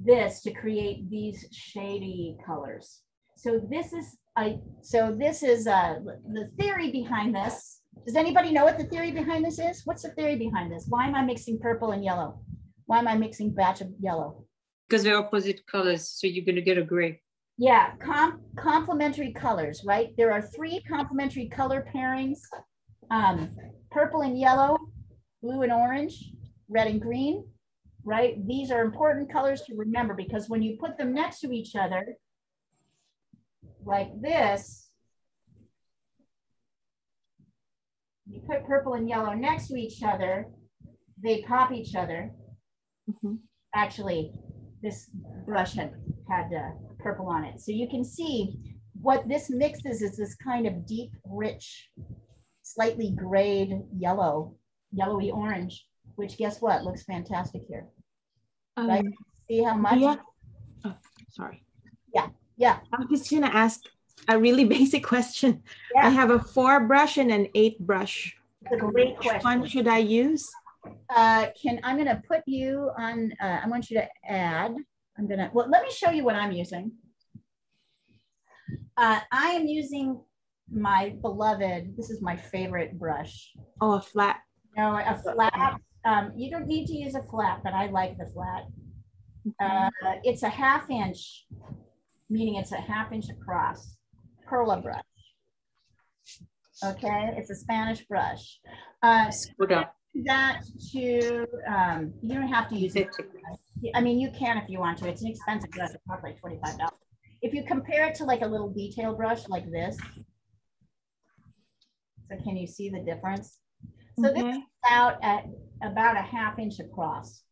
this to create these shady colors. So this is the theory behind this. Does anybody know what the theory behind this is? What's the theory behind this? Why am I mixing purple and yellow? Why am I mixing batch of yellow? Because they're opposite colors, so you're gonna get a gray. Yeah, complementary colors, right? There are 3 complementary color pairings, purple and yellow, blue and orange, red and green, right? These are important colors to remember because when you put them next to each other, like this, you put purple and yellow next to each other, they pop each other. Mm-hmm. Actually, this brush had purple on it. So you can see what this mixes is this kind of deep, rich, slightly grayed yellow, yellowy orange, which guess what? Looks fantastic here. Right? See how much? Yeah. Oh, sorry. Yeah. I'm just gonna ask a really basic question. Yeah. I have a 4 brush and an 8 brush. It's a great question. Which one should I use? I'm gonna put you on, I want you to add, well, let me show you what I'm using. I am using my beloved, this is my favorite brush. Oh, a flat. No, a flat. You don't need to use a flat, but I like the flat. It's a 1/2 inch, meaning it's a 1/2 inch across, Perla brush. Okay, it's a Spanish brush. That to, you don't have to use it. I mean, you can if you want to. It's an expensive brush. It's probably like $25. If you compare it to like a little detail brush like this, so can you see the difference? So this is about a 1/2 inch across.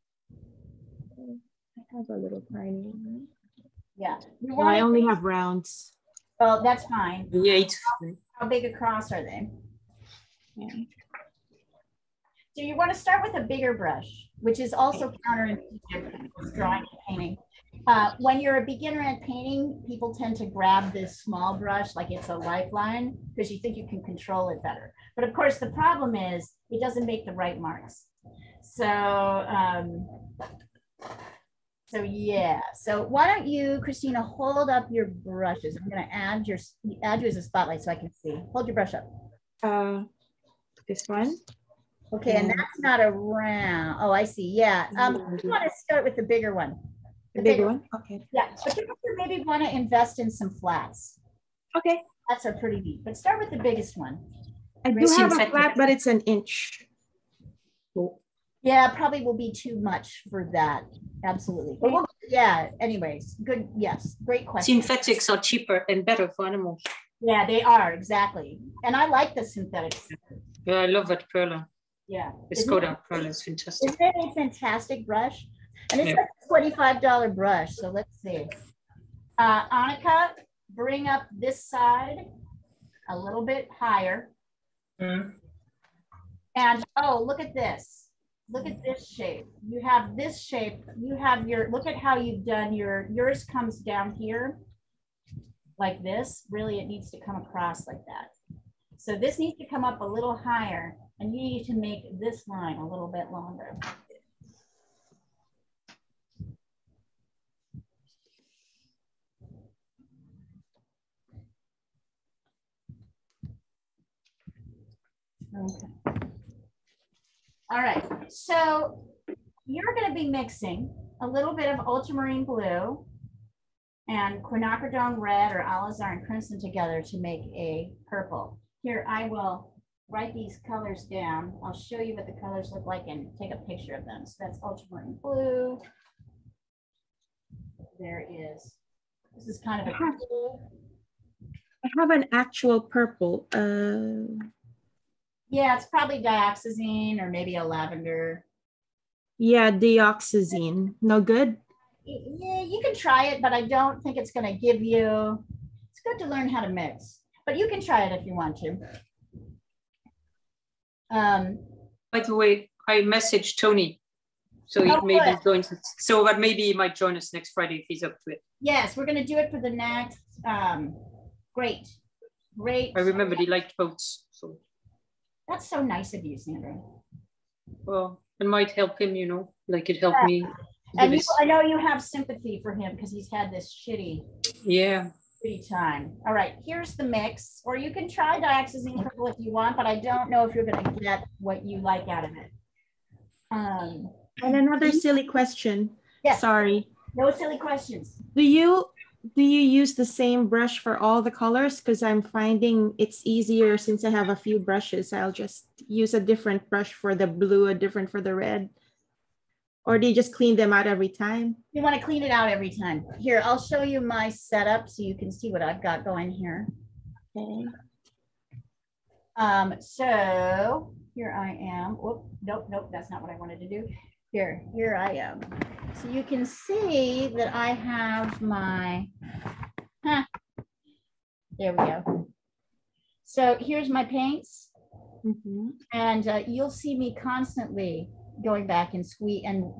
I have a little tiny one. Yeah. Well, I only have rounds. Oh, that's fine. Yeah. How big across are they? Yeah. So you want to start with a bigger brush, which is also counterintuitive with drawing and painting. When you're a beginner at painting, people tend to grab this small brush like it's a lifeline because you think you can control it better. But of course, the problem is it doesn't make the right marks. So, yeah. So why don't you, Christina, hold up your brushes. I'm going to add you as a spotlight so I can see. Hold your brush up. This one. Okay, and that's not a round. Oh, I see. Yeah. You want to start with the bigger one. The bigger one? Okay. Yeah, but you maybe want to invest in some flats. Okay. Flats are pretty neat, but start with the biggest one. I do have a flat, but it's an inch. Yeah, probably will be too much for that. Absolutely. But yeah, anyways, good. Yes, great question. Synthetics are cheaper and better for animals. Yeah, they are, exactly. And I like the synthetics. Yeah, I love that Perla. Yeah. It's Skoda Perla is fantastic. Isn't it a fantastic brush? And it's like a $25 brush. So let's see. Annika, bring up this side a little bit higher. And oh, look at this. Look at this shape. You have this shape. You have your, look at how you've done yours comes down here like this. Really, it needs to come across like that. So this needs to come up a little higher, and you need to make this line a little bit longer. Okay. All right, so you're going to be mixing a little bit of ultramarine blue and quinacridone red or alizarin crimson together to make a purple. Here, I will write these colors down. I'll show you what the colors look like and take a picture of them. So that's ultramarine blue. There is, this is kind of a blue. I have an actual purple. Yeah, it's probably dioxazine or maybe a lavender. Yeah, dioxazine. No good? Yeah, you can try it, but I don't think it's going to give you, it's good to learn how to mix, but you can try it if you want to. By the way, I messaged Tony. So he maybe join us. So but maybe he might join us next Friday if he's up to it. Yes, we're going to do it for the next, great. I remember he liked boats. So. That's so nice of you, Sandra. Well, it might help him, you know, like it helped me. And you, I know you have sympathy for him because he's had this shitty time. All right, here's the mix. Or you can try dioxazine purple if you want, but I don't know if you're going to get what you like out of it. And another silly question. Yes. Sorry. No silly questions. Do Do you use the same brush for all the colors? Because I'm finding it's easier since I have a few brushes. I'll just use a different brush for the blue, a different for the red. Or do you just clean them out every time? You want to clean it out every time. Here, I'll show you my setup so you can see what I've got going here. Okay. So here I am. Whoop, nope, that's not what I wanted to do. Here I am. So you can see that I have my, there we go. So here's my paints. And you'll see me constantly going back and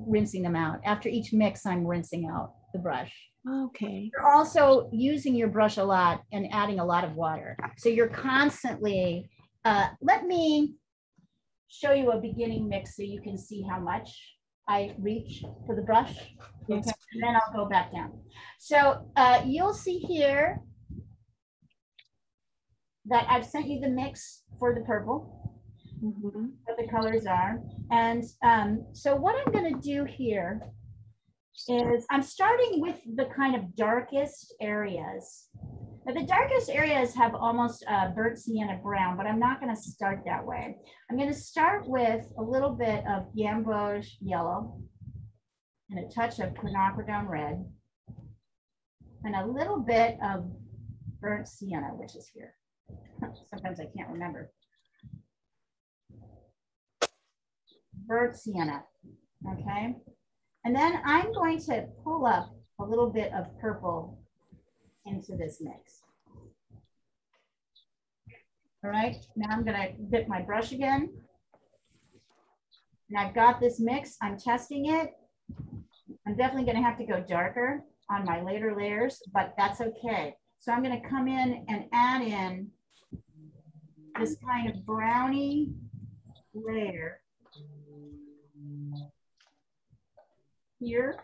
rinsing them out. After each mix, I'm rinsing out the brush. Okay. You're also using your brush a lot and adding a lot of water. So you're constantly, let me show you a beginning mix so you can see how much I reach for the brush. Yes. Okay, and then I'll go back down. So you'll see here that I've sent you the mix for the purple, what the colors are. And so what I'm gonna do here is I'm starting with the kind of darkest areas. Now, the darkest areas have almost burnt sienna brown, but I'm not going to start that way. I'm going to start with a little bit of gamboge yellow and a touch of quinacridone red and a little bit of burnt sienna, which is here. Sometimes I can't remember. Burnt sienna, okay? And then I'm going to pull up a little bit of purple into this mix. All right, now I'm gonna dip my brush again. And I've got this mix, I'm testing it. I'm definitely gonna have to go darker on my later layers, but that's okay. So I'm gonna come in and add in this kind of brownie layer here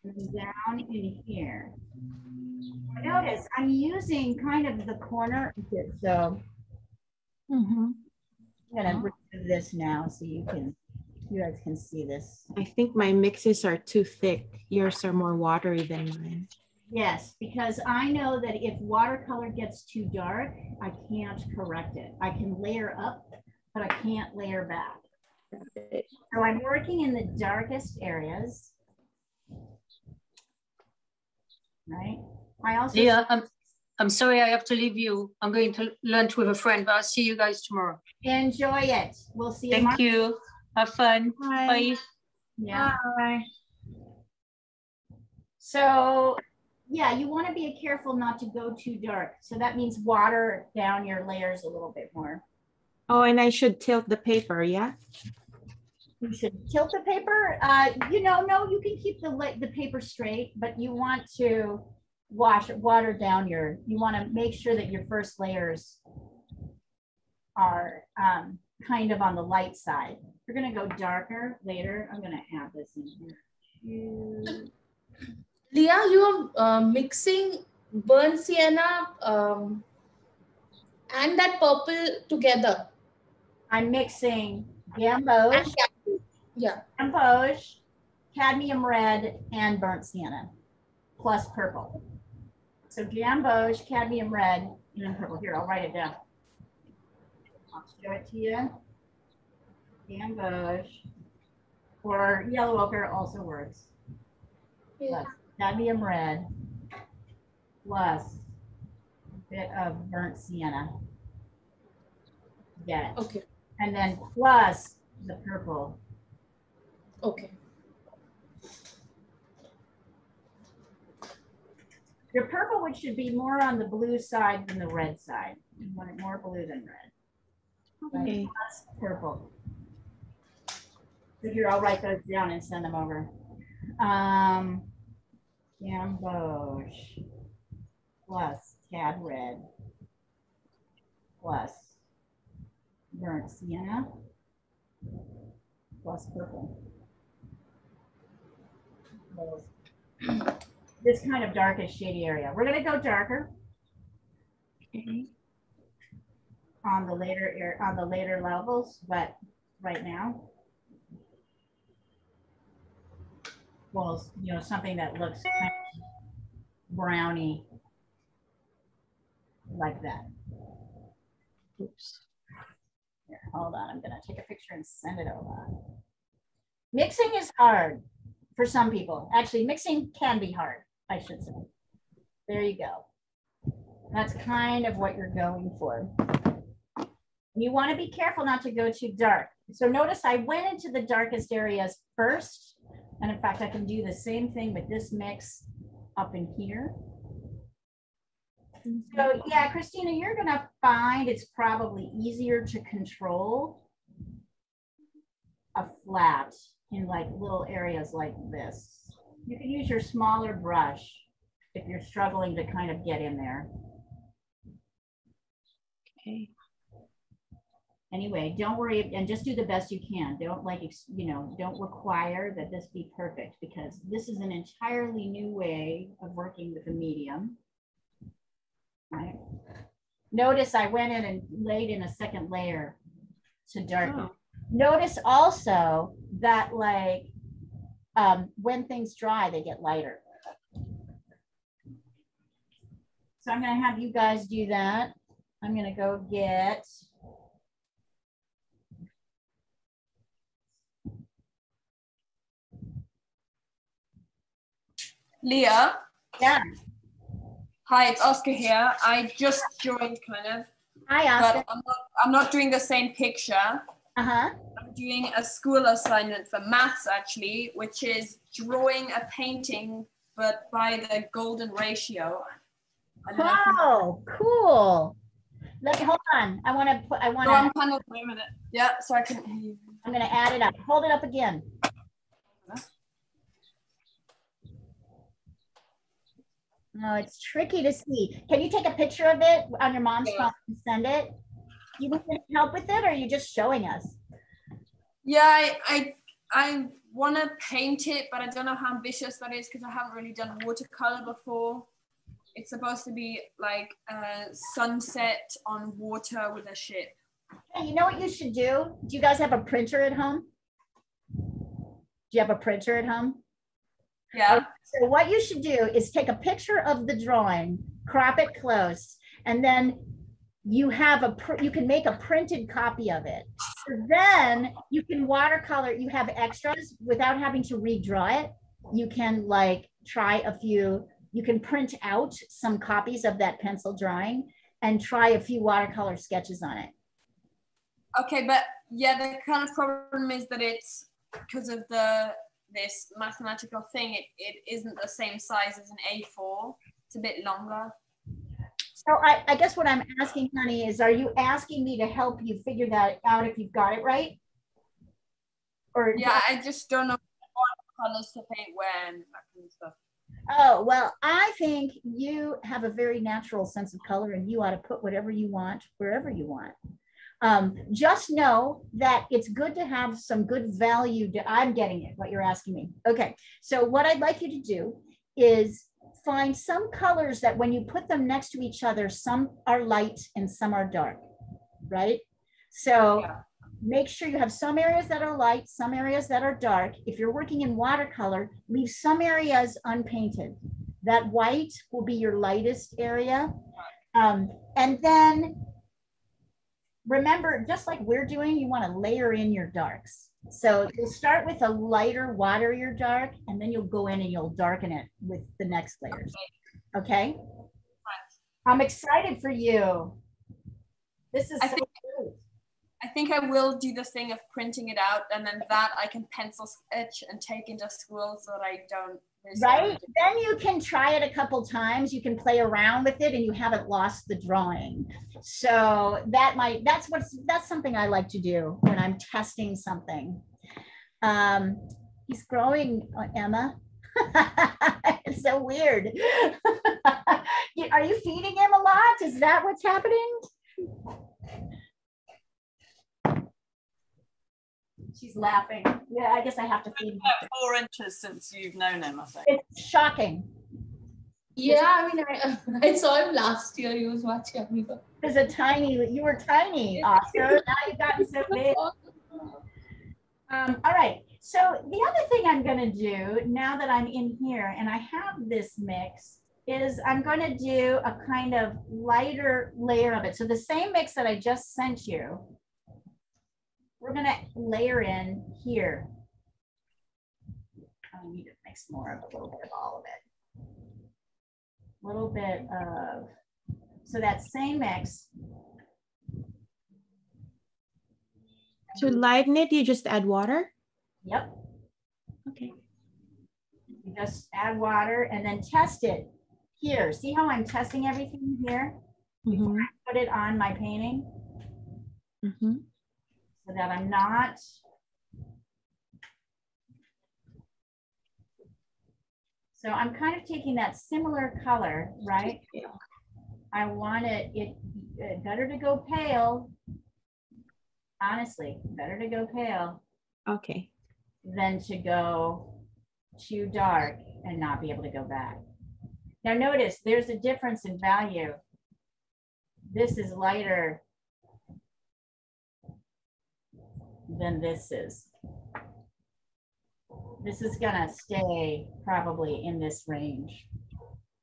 and down in here. Notice I'm using kind of the corner of it, so I'm gonna remove this now so you guys can see this. I think my mixes are too thick. Yours are more watery than mine. Yes, because I know that if watercolor gets too dark, I can't correct it. I can layer up, but I can't layer back. So I'm working in the darkest areas. Right. I also. Yeah, I'm sorry I have to leave you. I'm going to lunch with a friend, but I'll see you guys tomorrow. Enjoy it. We'll see you Thank tomorrow. you. Have fun. Bye. Bye. Yeah. Bye. So yeah, you want to be careful not to go too dark. So that means water down your layers a little bit more. Oh, and I should tilt the paper, yeah? You should tilt the paper. You know, no, you can keep the paper straight, but you want to water down you want to make sure that your first layers are kind of on the light side. We're going to go darker later. I'm going to add this in here. Leah, you are mixing burnt sienna and that purple together. I'm mixing gamboge, gamboge, cadmium red, and burnt sienna, plus purple. So gamboge, cadmium red, and purple. Here, I'll write it down. I'll show it to you. Gamboge, or yellow ochre also works. Plus cadmium red, plus a bit of burnt sienna. Get it? Okay. And then plus the purple. Okay. Your purple, which should be more on the blue side than the red side. You want it more blue than red. Okay. Plus purple. So here, I'll write those down and send them over. Gamboge plus cad red plus burnt sienna plus purple. This kind of darkish shady area. We're going to go darker on the later levels, but right now, well, you know, something that looks kind of brownie like that. Oops. Here, hold on, I'm gonna take a picture and send it over. Mixing is hard for some people. Actually, mixing can be hard, I should say. There you go. That's kind of what you're going for. You want to be careful not to go too dark. So notice I went into the darkest areas first. And in fact, I can do the same thing with this mix up in here. So yeah, Christina, you're gonna find it's probably easier to control a flat in like little areas like this. You can use your smaller brush if you're struggling to kind of get in there. Okay. Anyway, don't worry and just do the best you can. Don't don't require that this be perfect because this is an entirely new way of working with a medium. Right. Notice I went in and laid in a second layer to darken. Oh. Notice also that like when things dry, they get lighter. So I'm going to have you guys do that. I'm going to go get Leah. Yeah. Hi, it's Oscar here. I just joined kind of. Hi, Oscar. But I'm not doing the same picture. Uh-huh. I'm doing a school assignment for maths actually, which is drawing a painting, but by the golden ratio. Oh, cool. Let me hold on. I want to. So I'm kind of, wait a minute. Yeah, so I can hear you. I'm going to add it up. Hold it up again. No, it's tricky to see. Can you take a picture of it on your mom's phone and send it? You need help with it, or are you just showing us? Yeah, I want to paint it, but I don't know how ambitious that is because I haven't really done watercolor before. It's supposed to be like a sunset on water with a ship. Hey, you know what you should do? Do you guys have a printer at home? Do you have a printer at home? Yeah. Okay, so what you should do is take a picture of the drawing, crop it close, and then you can make a printed copy of it. So then you can watercolor, you have extras without having to redraw it. You can like try a few, you can print out some copies of that pencil drawing and try a few watercolor sketches on it. Okay, but yeah, the kind of problem is that it's because of this mathematical thing, it isn't the same size as an A4. It's a bit longer. So I guess what I'm asking, honey, is are you asking me to help you figure that out if you've got it right? Or yeah, I just don't know what colors to paint when, that kind of stuff. Oh, well, I think you have a very natural sense of color and you ought to put whatever you want, wherever you want. Just know that it's good to have some good value. I'm getting it, what you're asking me. Okay, so what I'd like you to do is find some colors that when you put them next to each other, some are light and some are dark, right? So yeah. Make sure you have some areas that are light, some areas that are dark. If you're working in watercolor, leave some areas unpainted. That white will be your lightest area. And then remember, just like we're doing, you want to layer in your darks. So you'll start with a lighter, waterier dark, and then you'll go in and you'll darken it with the next layers. Okay? I'm excited for you. This is so good. I think I will do the thing of printing it out, and then that I can pencil sketch and take into school so that I don't. Right? Then you can try it a couple times. You can play around with it and you haven't lost the drawing. So that's something I like to do when I'm testing something. He's growing, Emma. It's so weird. Are you feeding him a lot? Is that what's happening? She's laughing. Yeah, I guess I have to feed him. 4 inches since you've known him, I think. It's shocking. Yeah, I mean, I saw him last year. He was much younger. You were tiny, Oscar. Now you've gotten so big. All right. So the other thing I'm going to do now that I'm in here and I have this mix is I'm going to do a kind of lighter layer of it. So the same mix that I just sent you, we're going to layer in here. I need to mix more of a little bit of all of it. A little bit of, so that same mix. To lighten it, you just add water? Yep. Okay. You just add water and then test it here. See how I'm testing everything here before I put it on my painting? So that I'm not. So I'm kind of taking that similar color, right? I want it better to go pale. Honestly, better to go pale. Okay. Than to go too dark and not be able to go back. Now notice there's a difference in value. This is lighter than this is. This is gonna stay probably in this range,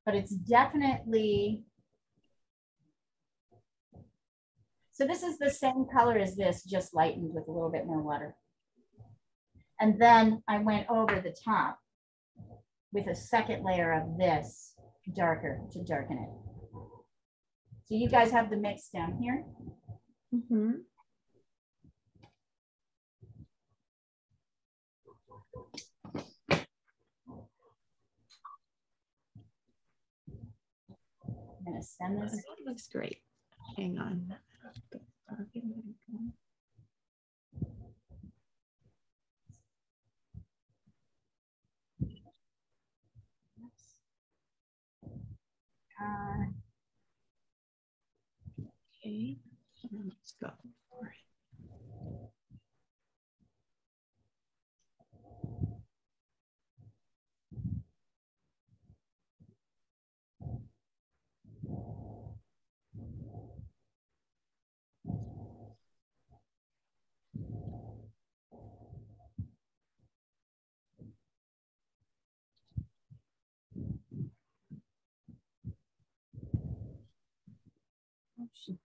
but it's definitely, so this is the same color as this, just lightened with a little bit more water. And then I went over the top with a second layer of this darker to darken it. So you guys have the mix down here. I'm gonna send this. That looks great. Hang on. Okay, let's go. Oh, shoot.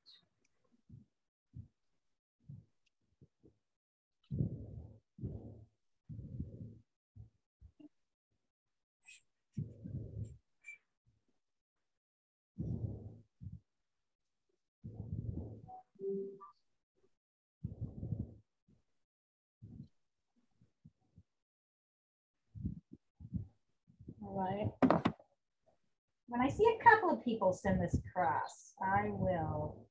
All right. When I see a couple of people send this across, I will.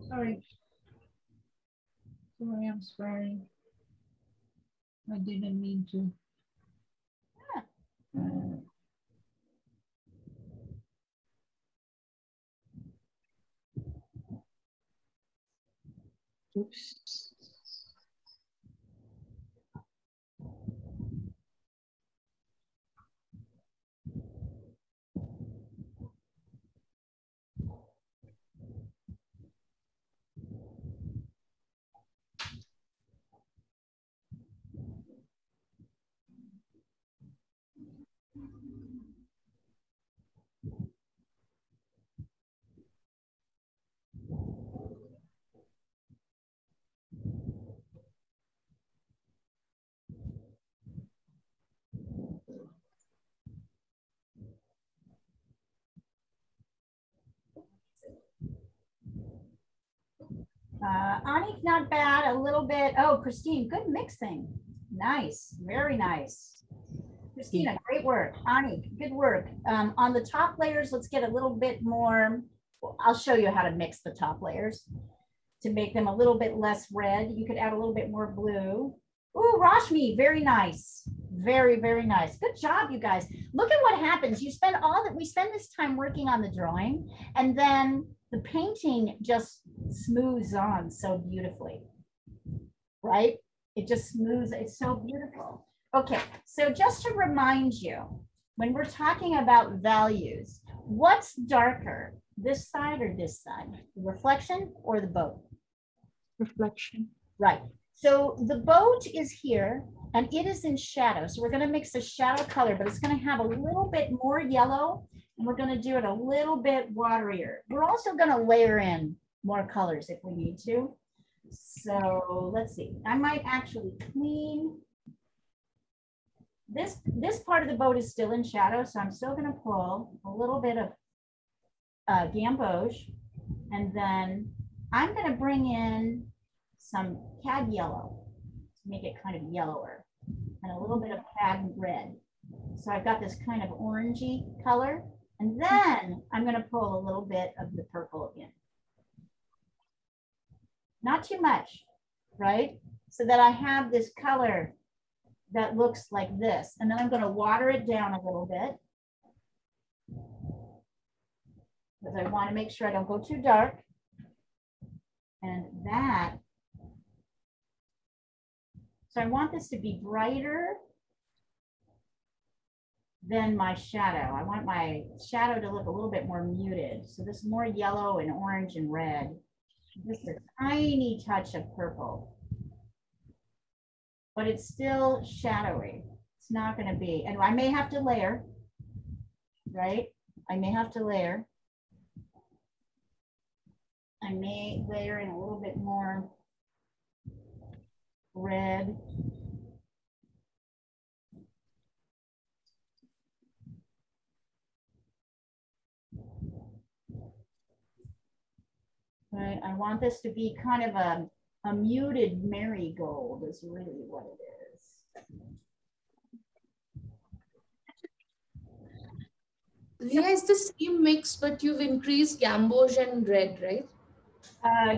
Sorry. Sorry, I'm swearing. I didn't mean to. Oops. Anik, not bad, a little bit. Oh, Christine, good mixing. Nice, very nice. Christina, great work. Anik, good work. On the top layers, let's get a little bit more. I'll show you how to mix the top layers to make them a little bit less red. You could add a little bit more blue. Ooh, Rashmi, very nice. Very, very nice. Good job, you guys. Look at what happens. You spend all that, we spend this time working on the drawing, and then the painting just smooths on so beautifully, right? It just smooths, it's so beautiful. Okay, so just to remind you, when we're talking about values, what's darker, this side or this side? The reflection or the boat? Reflection. Right. So the boat is here and it is in shadow. So we're going to mix a shadow color, but it's going to have a little bit more yellow and we're going to do it a little bit waterier. We're also going to layer in more colors if we need to. So let's see. I might actually clean. This part of the boat is still in shadow, so I'm still going to pull a little bit of gamboge, and then I'm going to bring in some cad yellow to make it kind of yellower, and a little bit of cad red. So I've got this kind of orangey color, and then I'm going to pull a little bit of the purple in. Not too much, right? So that I have this color that looks like this. And then I'm going to water it down a little bit because I want to make sure I don't go too dark. And that, so I want this to be brighter than my shadow. I want my shadow to look a little bit more muted. So this more yellow and orange and red. Just a tiny touch of purple. But it's still shadowy. It's not going to be, and I may have to layer, right? I may have to layer. I may layer in a little bit more red. Right, I want this to be kind of a muted marigold is really what it is. Yeah, it's the same mix, but you've increased gamboge and red, right?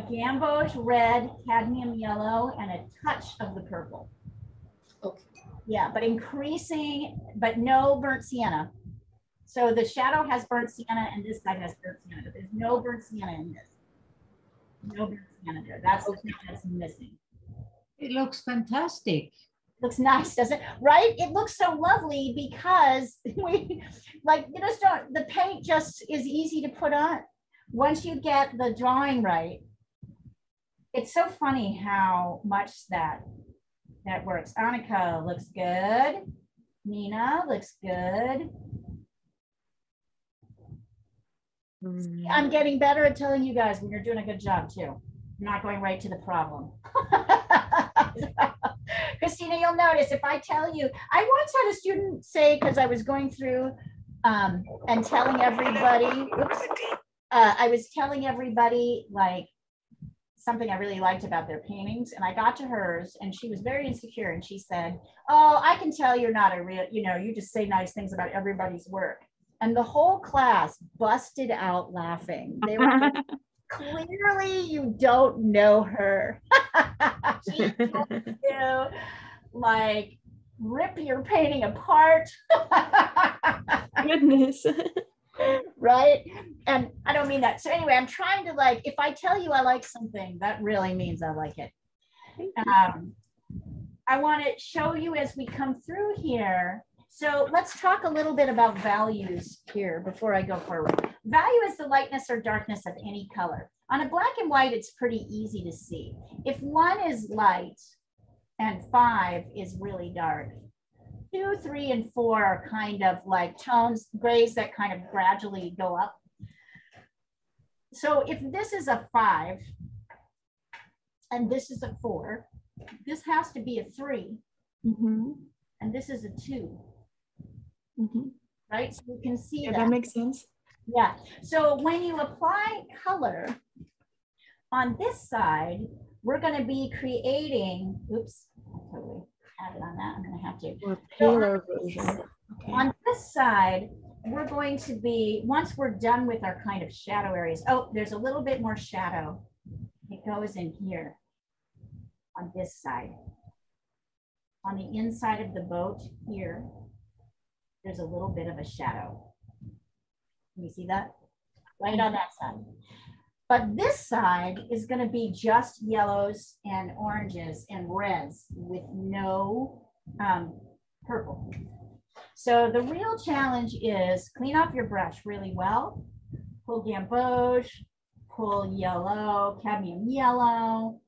Gamboge, red, cadmium yellow, and a touch of the purple. Okay. Yeah, but increasing, but no burnt sienna. So the shadow has burnt sienna and this side has burnt sienna, but there's no burnt sienna in this. No burnt sienna there. That's the thing that's missing. It looks fantastic. Looks nice, doesn't it? Right? It looks so lovely because we, like, you just don't, the paint just is easy to put on. Once you get the drawing right, it's so funny how much that works. Annika looks good. Nina looks good. I'm getting better at telling you guys when you're doing a good job too. I'm not going right to the problem. Christina, you'll notice if I tell you, I once had a student say, because I was going through and telling everybody, oops, I was telling everybody like something I really liked about their paintings, and I got to hers and she was very insecure and she said, oh, I can tell you're not a real, you know, you just say nice things about everybody's work. And the whole class busted out laughing. They were like, clearly you don't know her. She told you, like, rip your painting apart. Goodness. Right? And I don't mean that. So anyway, I'm trying to, like, if I tell you I like something, that really means I like it. I want to show you as we come through here. So let's talk a little bit about values here before I go forward. Value is the lightness or darkness of any color. On a black and white, it's pretty easy to see. If 1 is light and 5 is really dark, 2, 3, and 4 are kind of like tones, grays that kind of gradually go up. So if this is a 5 and this is a 4, this has to be a 3, and this is a 2. Right? So you can see that. That makes sense. Yeah. So when you apply color on this side, we're going to be creating, oops, I totally added on that. I'm going to have to. Or paler version. Okay. On this side, we're going to be, once we're done with our kind of shadow areas, oh, there's a little bit more shadow. It goes in here on this side. On the inside of the boat here, there's a little bit of a shadow. Can you see that? Right on that side. But this side is going to be just yellows and oranges and reds with no purple. So the real challenge is clean off your brush really well. Pull gamboge, pull yellow, cadmium yellow.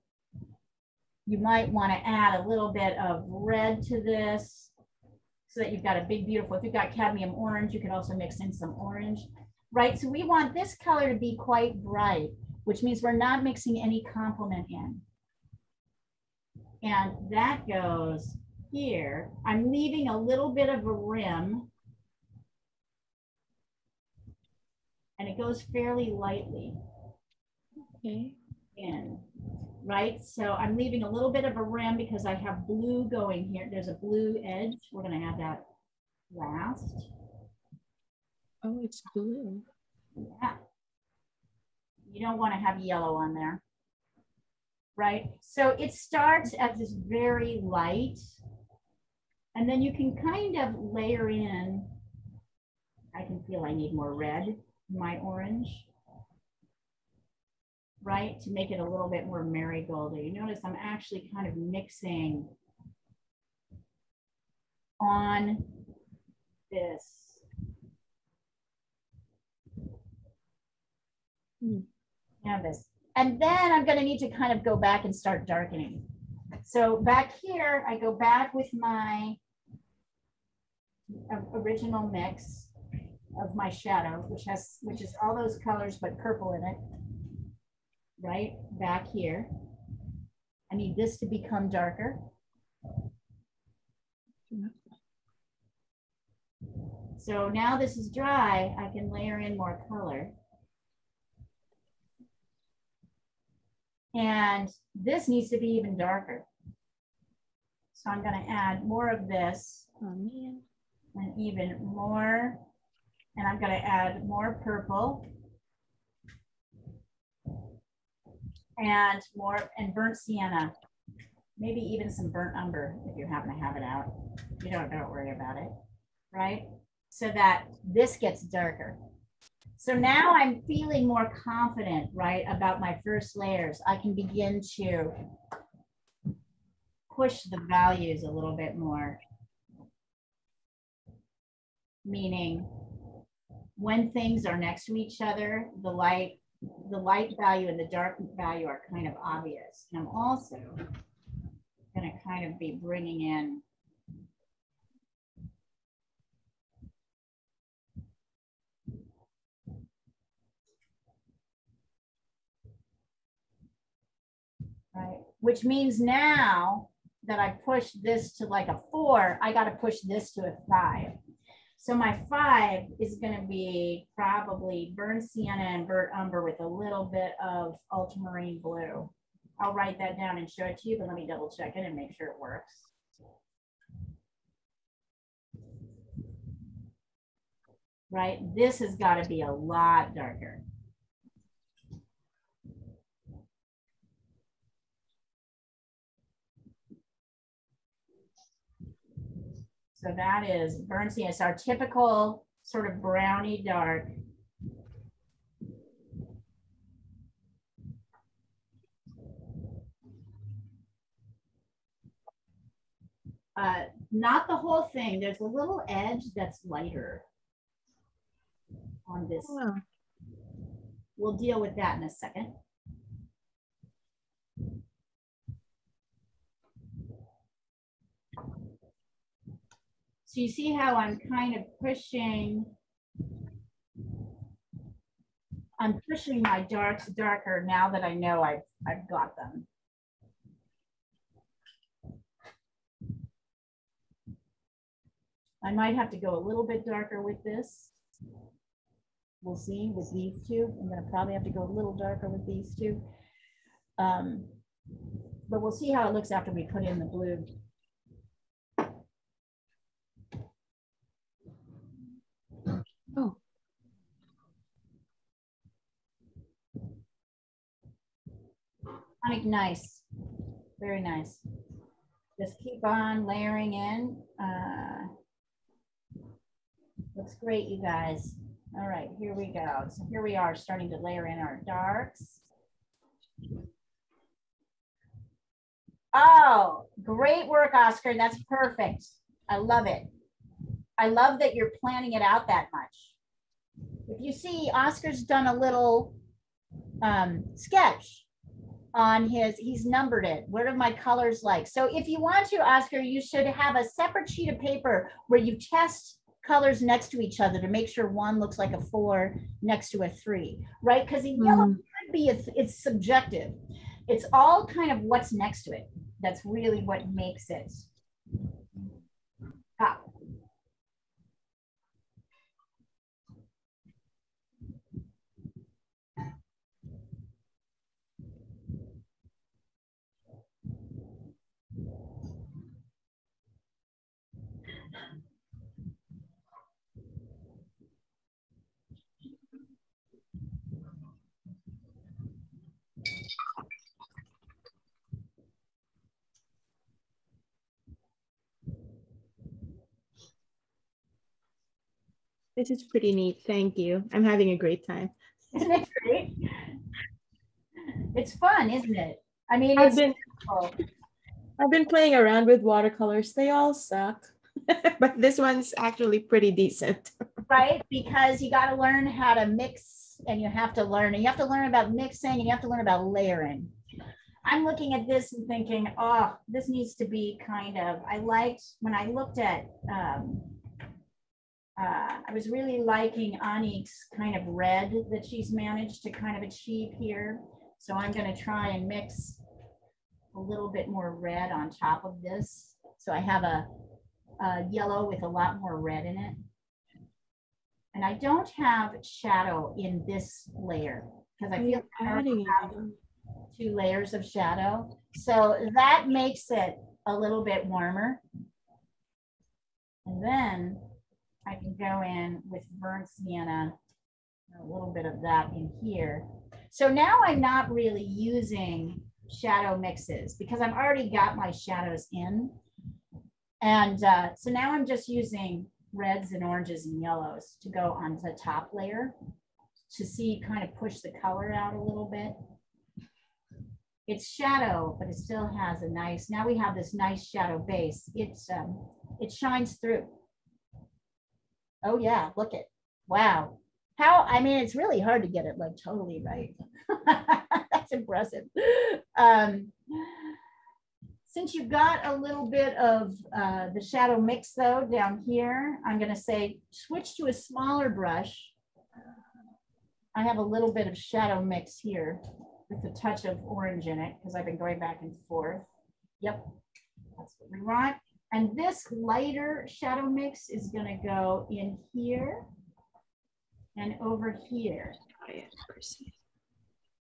You might want to add a little bit of red to this so that you've got a big, beautiful, if you've got cadmium orange, you can also mix in some orange, right? So we want this color to be quite bright, which means we're not mixing any complement in. And that goes here. I'm leaving a little bit of a rim, and it goes fairly lightly in, right? So I'm leaving a little bit of a rim because I have blue going here. There's a blue edge. We're going to add that last. Oh, it's blue. Yeah. You don't want to have yellow on there, right? So it starts as this very light, and then you can kind of layer in. I can feel I need more red in my orange, right? To make it a little bit more marigoldy. You notice I'm actually kind of mixing on this. Canvas. And then I'm going to need to kind of go back and start darkening. So back here, I go back with my original mix of my shadow, which is all those colors but purple in it, right? Back here. I need this to become darker. So now this is dry, I can layer in more color. And this needs to be even darker. So I'm going to add more of this and even more. And I'm going to add more purple and more and burnt sienna. Maybe even some burnt umber if you happen to have it out. If you don't worry about it, right? So that this gets darker. So now I'm feeling more confident, right, about my first layers. I can begin to push the values a little bit more. Meaning, when things are next to each other, the light value and the dark value are kind of obvious. And I'm also going to kind of be bringing in right? Which means now that I push this to like a 4, I got to push this to a 5. So my 5 is going to be probably burnt sienna and burnt umber with a little bit of ultramarine blue. I'll write that down and show it to you, but let me double check it and make sure it works. Right, this has got to be a lot darker. So that is burnt sienna. It's our typical sort of browny dark. Not the whole thing. There's a little edge that's lighter on this. Oh. We'll deal with that in a second. So you see how I'm kind of pushing, I'm pushing my darks darker now that I know I've got them. I might have to go a little bit darker with this. We'll see with these two. I'm going to probably have to go a little darker with these two. But we'll see how it looks after we put in the blue. Oh. I think nice. Very nice. Just keep on layering in. Looks great, you guys. All right, here we go. So here we are starting to layer in our darks. Oh, great work, Oscar. That's perfect. I love it. I love that you're planning it out that much. If you see, Oscar's done a little sketch on his, he's numbered it. What are my colors like? So if you want to, Oscar, you should have a separate sheet of paper where you test colors next to each other to make sure one looks like a 4 next to a 3, right? Because in yellow could be, it's subjective. It's all kind of what's next to it. That's really what makes it pop. This is pretty neat. Thank you. I'm having a great time. Isn't it great? It's fun, isn't it? I mean, I've been playing around with watercolors. They all suck, but this one's actually pretty decent. Right, because you got to learn how to mix, and you have to learn about mixing, and you have to learn about layering. I'm looking at this and thinking, oh, this needs to be kind of, I liked when I looked at, I was really liking Anique's kind of red that she's managed to kind of achieve here. So I'm going to try and mix a little bit more red on top of this. So I have a yellow with a lot more red in it. And I don't have shadow in this layer because I feel I already have 2 layers of shadow. So that makes it a little bit warmer. And then I can go in with burnt sienna, a little bit of that in here. So now I'm not really using shadow mixes because I've already got my shadows in. And so now I'm just using reds and oranges and yellows to go on the top layer to see, kind of push the color out a little bit. It's shadow, but it still has a nice, now we have this nice shadow base. It shines through. Oh yeah, look it. Wow. How, I mean, it's really hard to get it like totally right. That's impressive. Since you've got a little bit of the shadow mix though down here, I'm gonna say switch to a smaller brush. I have a little bit of shadow mix here with a touch of orange in it because I've been going back and forth. Yep, that's what we want. And this lighter shadow mix is gonna go in here and over here.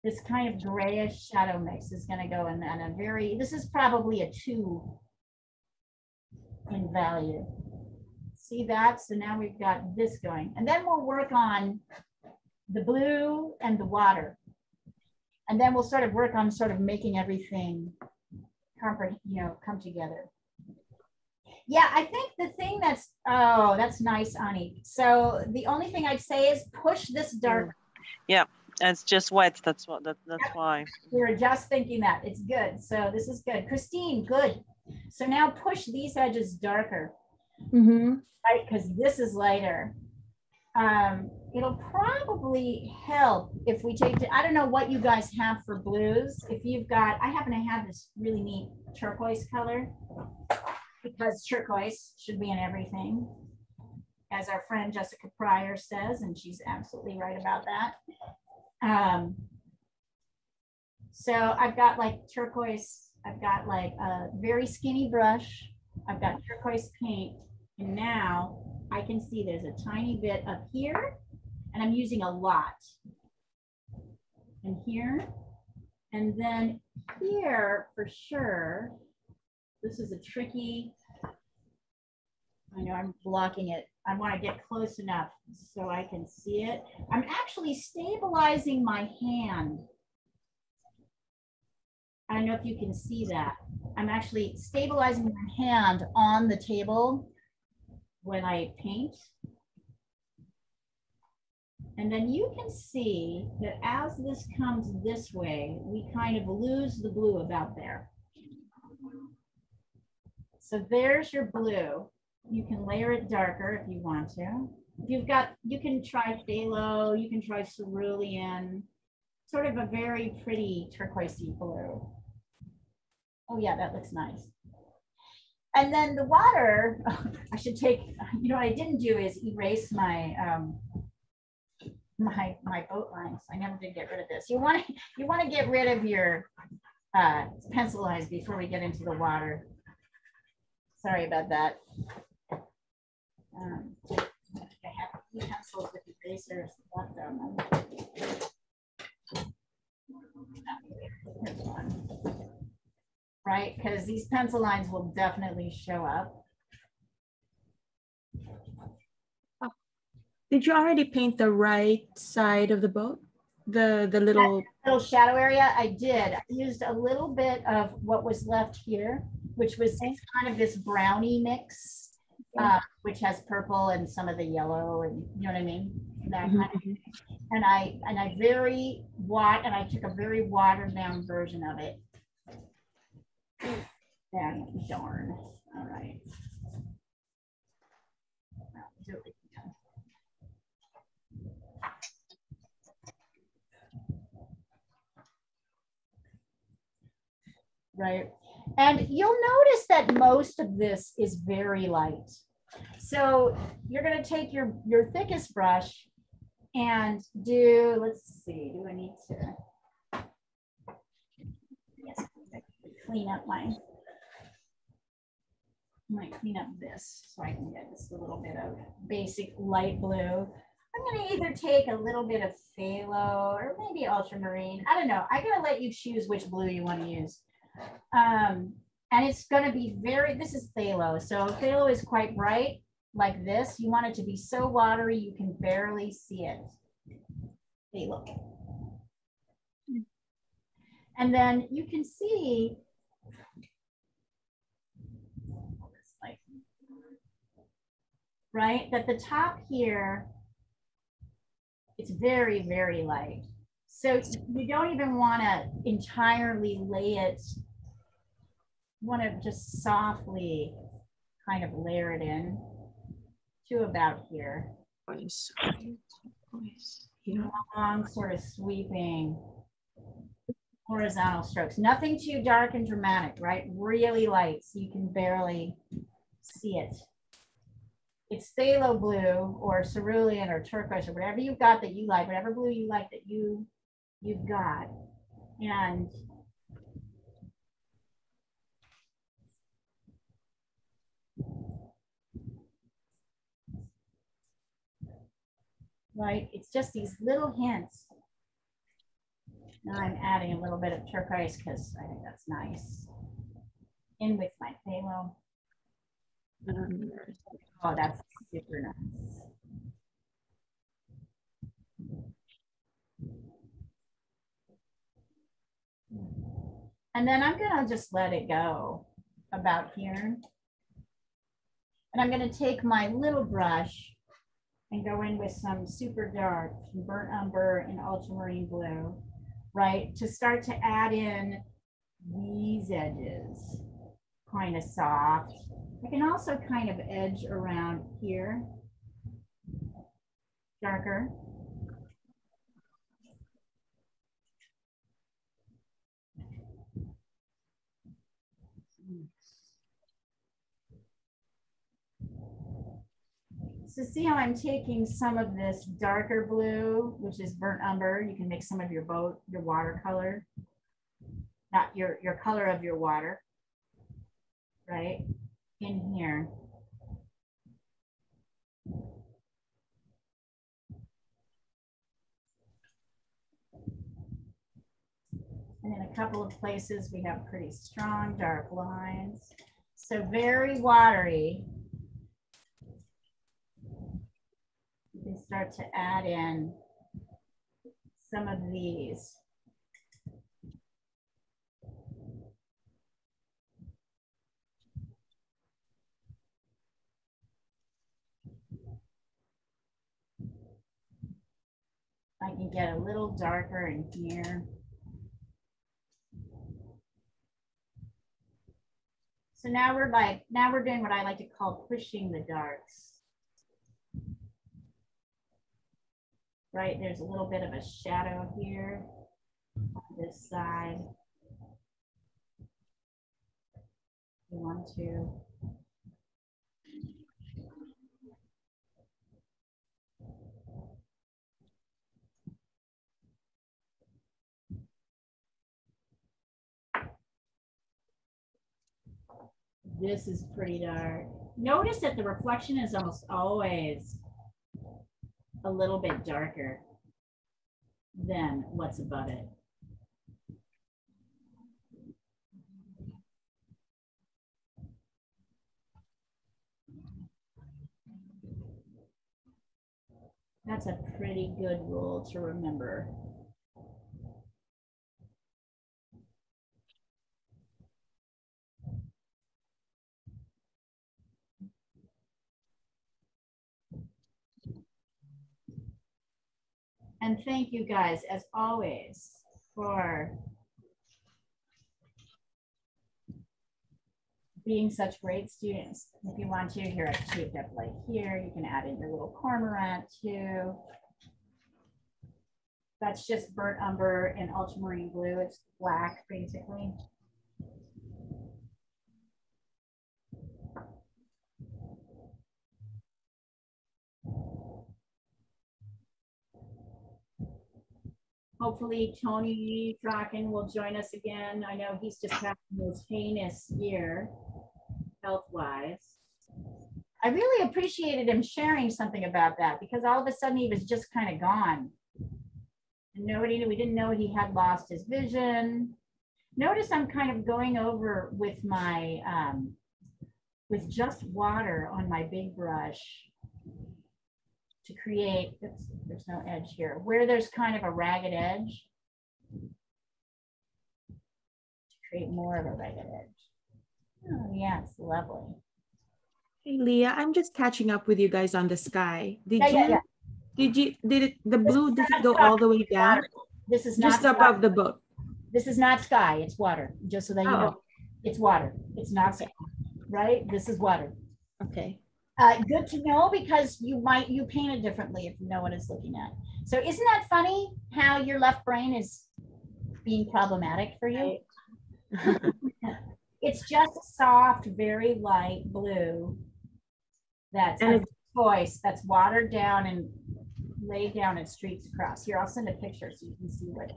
This kind of grayish shadow mix is going to go in a very, this is probably a 2 in value. See that? So now we've got this going. And then we'll work on the blue and the water. And then we'll sort of work on sort of making everything come together. Yeah, I think the thing that's, oh, that's nice, Ani. So the only thing I'd say is push this dark. Yeah. It's just wet. That's what. That's why. We were just thinking that. It's good. So this is good. Christine, good. So now push these edges darker, right? Because this is lighter. It'll probably help if we take. I don't know what you guys have for blues. If you've got, I happen to have this really neat turquoise color because turquoise should be in everything, as our friend Jessica Pryor says, and she's absolutely right about that. So I've got like turquoise, I've got like a very skinny brush, I've got turquoise paint, and now I can see there's a tiny bit up here, and I'm using a lot. And here, and then here for sure, this is a tricky, I know I'm blocking it. I want to get close enough so I can see it. I'm actually stabilizing my hand. I don't know if you can see that. I'm actually stabilizing my hand on the table when I paint. And then you can see that as this comes this way, we kind of lose the blue about there. So there's your blue. You can layer it darker if you want to. If you've got, you can try phthalo, you can try cerulean, sort of a very pretty turquoisey blue. Oh yeah, that looks nice. And then the water, I should take, you know what I didn't do is erase my my boat lines. I never did get rid of this. You want to get rid of your pencil lines before we get into the water. Sorry about that. I have a few pencils with erasers left on them. Here's one. Right, because these pencil lines will definitely show up. Did you already paint the right side of the boat? The little shadow area? I did. I used a little bit of what was left here, which was kind of this brownie mix, which has purple and some of the yellow, and you know what I mean? That kind of thing. And I took a very watered down version of it. Darn. All right. Right. And you'll notice that most of this is very light. So you're going to take your thickest brush and do, let's see, do I need to? Yes, clean up I might clean up this so I can get just a little bit of basic light blue. I'm going to either take a little bit of phthalo or maybe ultramarine. I don't know. I'm going to let you choose which blue you want to use. And it's going to be this is phthalo. So phthalo is quite bright like this. You want it to be so watery you can barely see it. Phthalo. And then you can see right, that the top here, it's very, very light. So you don't even want to entirely lay it. You want to just softly kind of layer it in to about here. Long sort of sweeping horizontal strokes. Nothing too dark and dramatic, right? Really light so you can barely see it. It's phthalo blue or cerulean or turquoise or whatever you've got that you like, whatever blue you like that you've got. And right, it's just these little hints. Now I'm adding a little bit of turquoise because I think that's nice. In with my phthalo. Oh, that's super nice. And then I'm gonna just let it go about here. And I'm gonna take my little brush and go in with some super dark, burnt umber and ultramarine blue, right? To start to add in these edges, kind of soft. I can also kind of edge around here, darker. So see how I'm taking some of this darker blue, which is burnt umber. You can make some of your watercolor, not your color of your water, right? In here. And in a couple of places, we have pretty strong dark lines. So very watery. You can start to add in some of these. I can get a little darker in here. So now we're doing what I like to call pushing the darks. Right, there's a little bit of a shadow here on this side. 1, 2. This is pretty dark. Notice that the reflection is almost always a little bit darker than what's above it. That's a pretty good rule to remember. And thank you guys, as always, for being such great students. If you want to, here I've shaped up like here, you can add in your little cormorant too. That's just burnt umber and ultramarine blue. It's black, basically. Hopefully Tony Draken will join us again. I know he's just having his heinous year, health-wise. I really appreciated him sharing something about that because all of a sudden he was just kind of gone. And nobody knew, we didn't know he had lost his vision. Notice I'm kind of going over with my, with just water on my big brush to create, there's no edge here, where there's kind of a ragged edge, to create more of a ragged edge. Oh yeah, it's lovely. Hey Leah, I'm just catching up with you guys on the sky. Did the blue, did it go all the way down? This is not just above the boat. This is not sky, it's water. Just so that you know, it's water. It's not sky, right? This is water. Okay. Good to know because you paint it differently if you know what it's looking at. So isn't that funny how your left brain is being problematic for you? It's just soft, very light blue. That's a voice that's watered down and laid down in streaks across. Here, I'll send a picture so you can see what.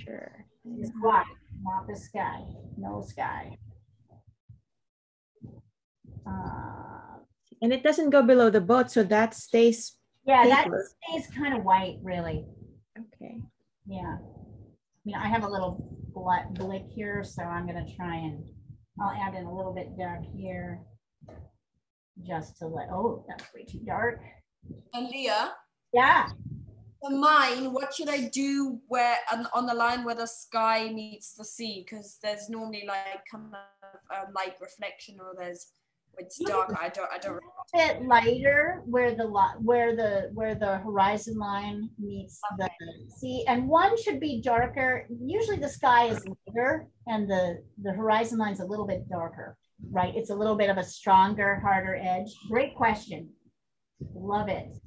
Sure. It's water, not the sky. No sky. And it doesn't go below the boat, so that stays. Yeah, paper. that stays kind of white, really. Okay. Yeah. You know, I have a little blick here, so I'm going to try and I'll add in a little bit dark here just to let, oh, that's way too dark. And Leah? Yeah. For mine, what should I do where on the line where the sky meets the sea? Because there's normally like kind of light reflection, or there's it's dark. I don't. A bit lighter where the horizon line meets the sea, and one should be darker. Usually the sky is lighter, and the horizon line's a little bit darker, right? It's a little bit of a stronger, harder edge. Great question. Love it.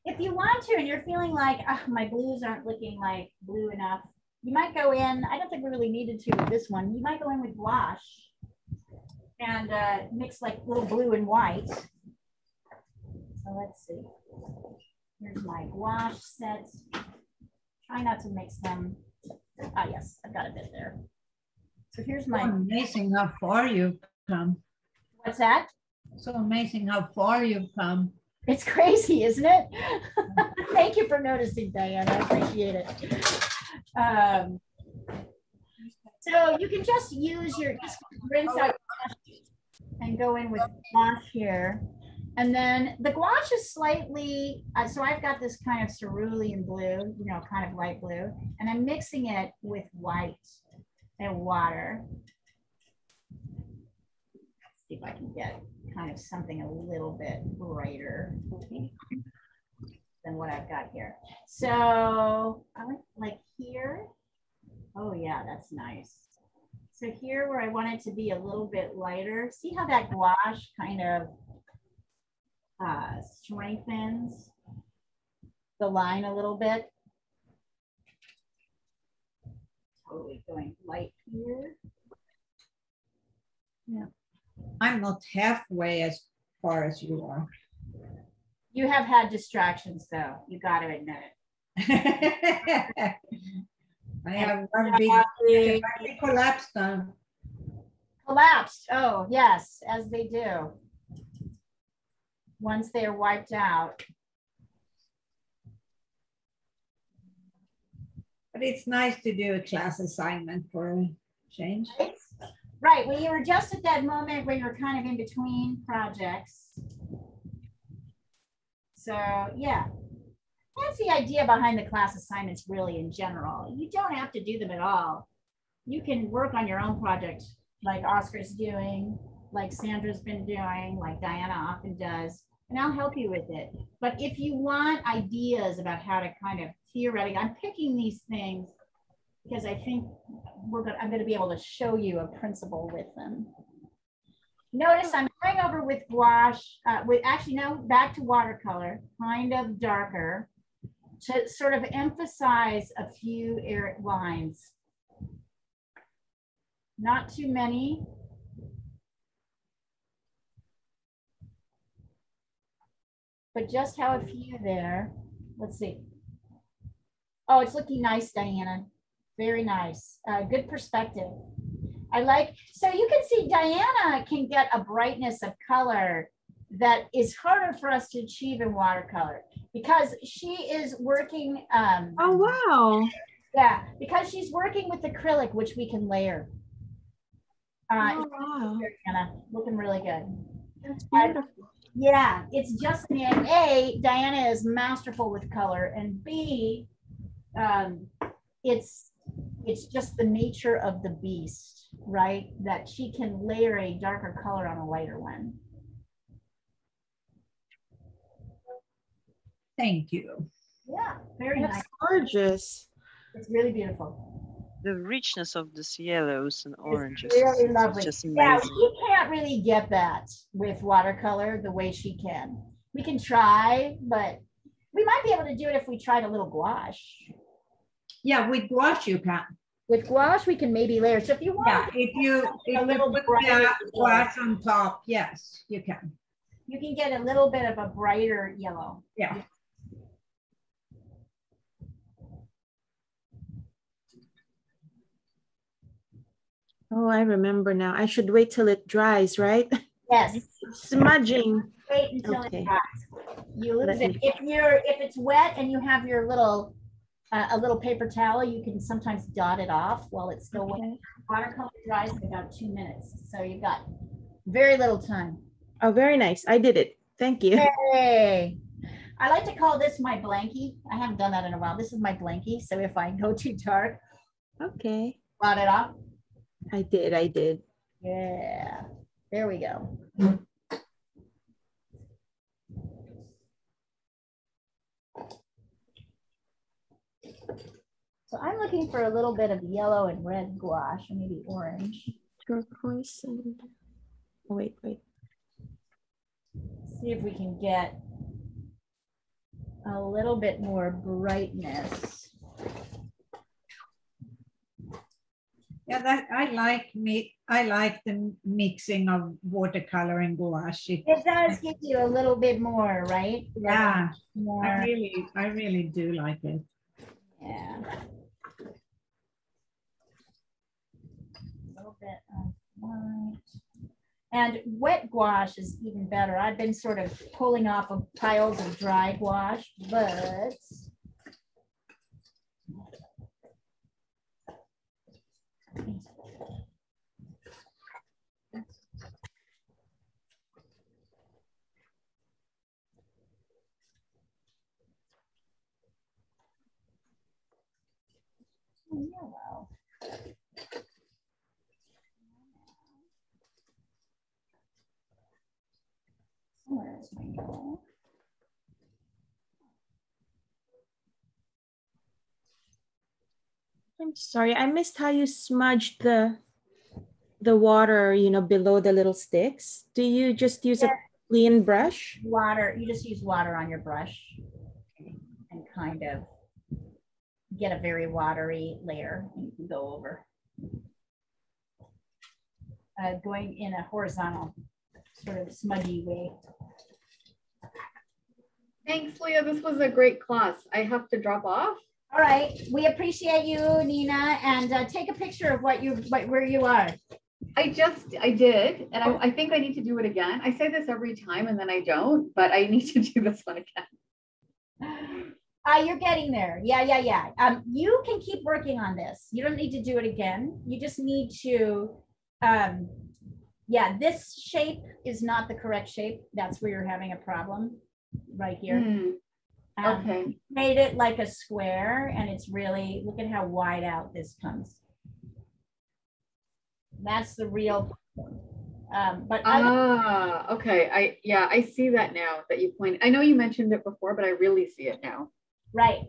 If you want to, and you're feeling like my blues aren't looking like blue enough, you might go in, I don't think we really needed to with this one, you might go in with gouache and mix like little blue and white. So let's see. Here's my gouache set. Try not to mix them. Ah, yes, I've got a bit there. So here's my. So amazing how far you've come. What's that? So amazing how far you've come. It's crazy, isn't it? Thank you for noticing, Diane. I appreciate it. So you can just use your, rinse out and go in with gouache here. And then the gouache is slightly, so I've got this kind of cerulean blue, you know, kind of light blue, and I'm mixing it with white and water. Let's see if I can get kind of something a little bit brighter than what I've got here. So I like here. Oh yeah, that's nice. So here where I want it to be a little bit lighter, see how that gouache kind of strengthens the line a little bit. Totally going light here. Yeah. I'm not halfway as far as you are. You have had distractions though, you got to admit it. I have one big collapse now. Collapsed, oh yes, as they do. Once they are wiped out. But it's nice to do a class assignment for a change. Right, well, you were just at that moment where you're kind of in between projects. So yeah, that's the idea behind the class assignments really in general. You don't have to do them at all. You can work on your own project like Oscar's doing, like Sandra's been doing, like Diana often does, and I'll help you with it. But if you want ideas about how to kind of theoretically, I'm picking these things because I think I'm going to be able to show you a principle with them. Notice I'm going over with gouache, back to watercolor, kind of darker, to sort of emphasize a few lines. Not too many. But just have a few there. Let's see. Oh, it's looking nice, Diana. Very nice. Good perspective. I like, so you can see Diana can get a brightness of color that is harder for us to achieve in watercolor because she is working. Oh, wow. Yeah, because she's working with acrylic, which we can layer. Oh, wow. Diana, looking really good. That's beautiful. Yeah, it's just A, Diana is masterful with color, and B, it's just the nature of the beast, right? That she can layer a darker color on a lighter one. Thank you. Yeah, very That's nice. Gorgeous. It's really beautiful. The richness of this yellows and oranges it's really lovely. is just amazing. Yeah, you can't really get that with watercolor the way she can. We can try, but we might be able to do it if we tried a little gouache. Yeah, with gouache you can. With gouache, we can maybe layer. So if you want, yeah, if you put gouache on top, yes, you can. You can get a little bit of a brighter yellow. Yeah. Oh, I remember now. I should wait till it dries, right? Yes. Smudging. Wait until it dries. You lose it. If it's wet and you have your little a little paper towel, you can sometimes dot it off while it's still wet. Watercolor dries in about 2 minutes, so you've got very little time. Oh, very nice. I did it. Thank you. Hey, I like to call this my blankie. I haven't done that in a while. This is my blankie. So if I go too dark, okay, blot it off. I did. Yeah, there we go. So I'm looking for a little bit of yellow and red gouache, or maybe orange. Turquoise and oh, wait. See if we can get a little bit more brightness. Yeah, that I like the mixing of watercolor and gouache. It does give you a little bit more, right? Yeah, more. I really do like it. Yeah. A little bit of white. And wet gouache is even better. I've been sort of pulling off of piles of dry gouache, but Yellow. Where is my yellow? I'm sorry, I missed how you smudged the water, you know, below the little sticks. Do you just use a clean brush? Water, you just use water on your brush and kind of get a very watery layer and you can go over. Going in a horizontal sort of smudgy way. Thanks, Leah. This was a great class. I have to drop off. All right, we appreciate you, Nina, and take a picture of where you are. I did, and I think I need to do it again. I say this every time and then I don't, but I need to do this one again. You're getting there. Yeah. You can keep working on this. You don't need to do it again. You just need to, yeah, this shape is not the correct shape. That's where you're having a problem right here. Okay. Made it like a square and it's really, look at how wide out this comes. That's the real problem. Okay. I see that now that you pointed. I know you mentioned it before, but I really see it now. Right.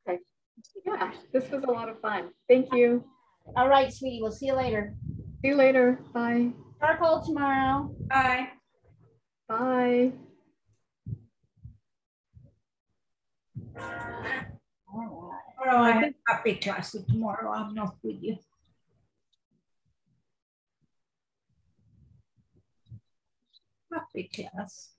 Okay. Yeah, this was a lot of fun. Thank you. All right, sweetie. We'll see you later. See you later. Bye. Charcoal tomorrow. Bye. Bye. Tomorrow I have happy class. So tomorrow I'm not with you. Happy class.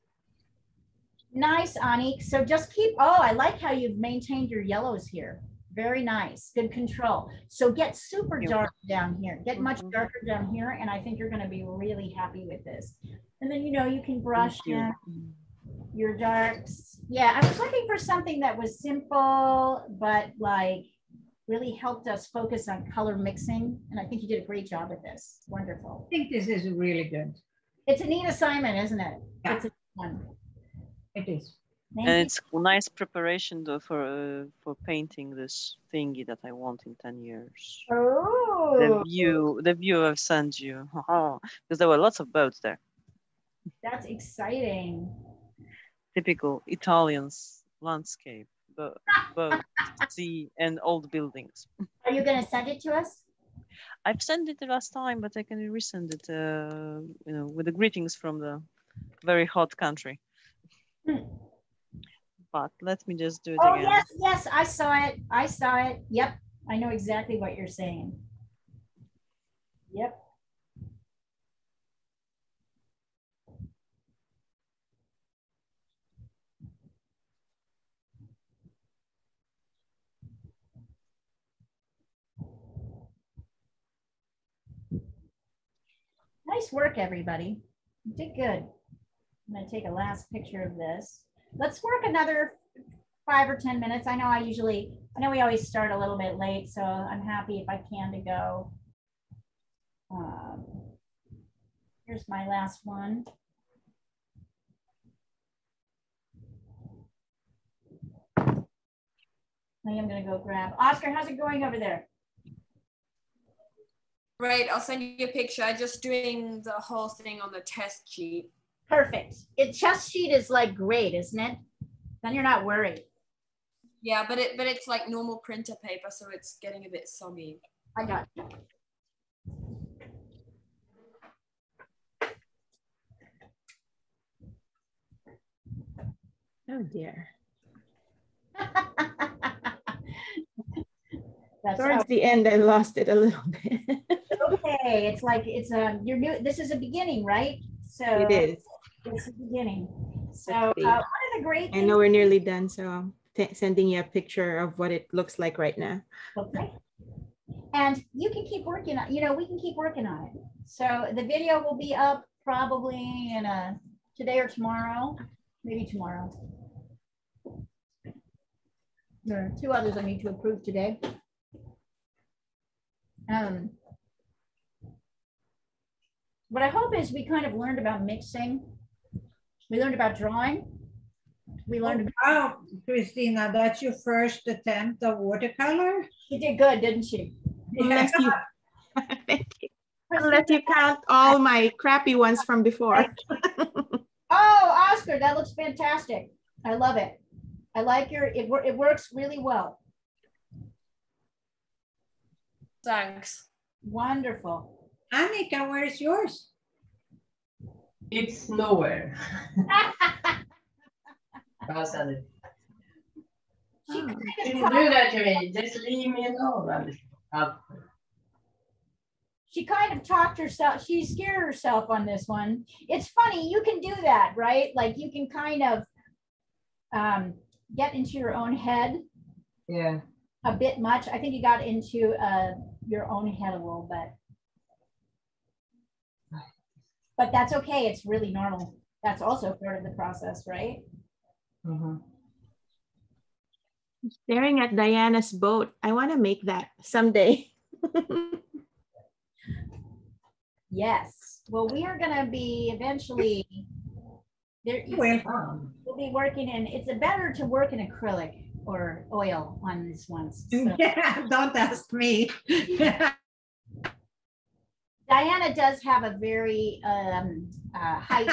Nice, Ani. So just keep, oh, I like how you've maintained your yellows here. Very nice, good control. So get super dark down here, get much darker down here, and I think you're gonna be really happy with this. And then, you know, you can brush in your darks. Yeah, I was looking for something that was simple, but like really helped us focus on color mixing. And I think you did a great job at this. Wonderful. I think this is really good. It's a neat assignment, isn't it? Yeah. It's a one. It is. And it's nice preparation though for painting this thingy that I want in 10 years. Oh, The view I've sent you, because there were lots of boats there. That's exciting. Typical Italians landscape, boat, sea, and old buildings. Are you going to send it to us? I've sent it the last time, but I can resend it, you know, with the greetings from the very hot country. But let me just do it again. Oh, yes, I saw it. Yep, I know exactly what you're saying. Yep. Nice work, everybody. You did good. I'm going to take a last picture of this. Let's work another 5 or 10 minutes. I know we always start a little bit late, so I'm happy if I can to go. Here's my last one. I am going to go grab. Oscar, how's it going over there? Great, I'll send you a picture. I'm just doing the whole thing on the test sheet. Perfect. Test sheet is like great, isn't it? Then you're not worried. Yeah, but it's like normal printer paper, so it's getting a bit soggy. I got you. Oh dear. Towards the end, I lost it a little bit. Okay, it's like you're new. This is a beginning, right? So it is. It's the beginning. So one of the great things, I know we're nearly done, so I'm sending you a picture of what it looks like right now. Okay. And you can keep working on, we can keep working on it. So the video will be up probably in today or tomorrow, maybe tomorrow. There are 2 others I need to approve today. What I hope is we kind of learned about mixing. We learned about drawing. We learned. Wow, Christina, that's your first attempt at watercolor? She did good, didn't she? Unless you, thank you. Unless you count all my crappy ones from before. Oh, Oscar, that looks fantastic. I love it. I like it works really well. Thanks. Wonderful. Annika, where's yours? It's nowhere. I'll send it. She Didn't do that to me. Just leave me alone. She kind of talked herself, she scared herself on this one. It's funny, you can do that, right? Like you can kind of get into your own head. Yeah. A bit much. I think you got into your own head a little bit. But that's okay, it's really normal. That's also part of the process, right? Mm-hmm. Staring at Diana's boat. I want to make that someday. Yes. Well, we are going to be eventually there. We'll be working in. It's better to work in acrylic or oil on this one. So. Yeah, don't ask me. Diana does have a very high.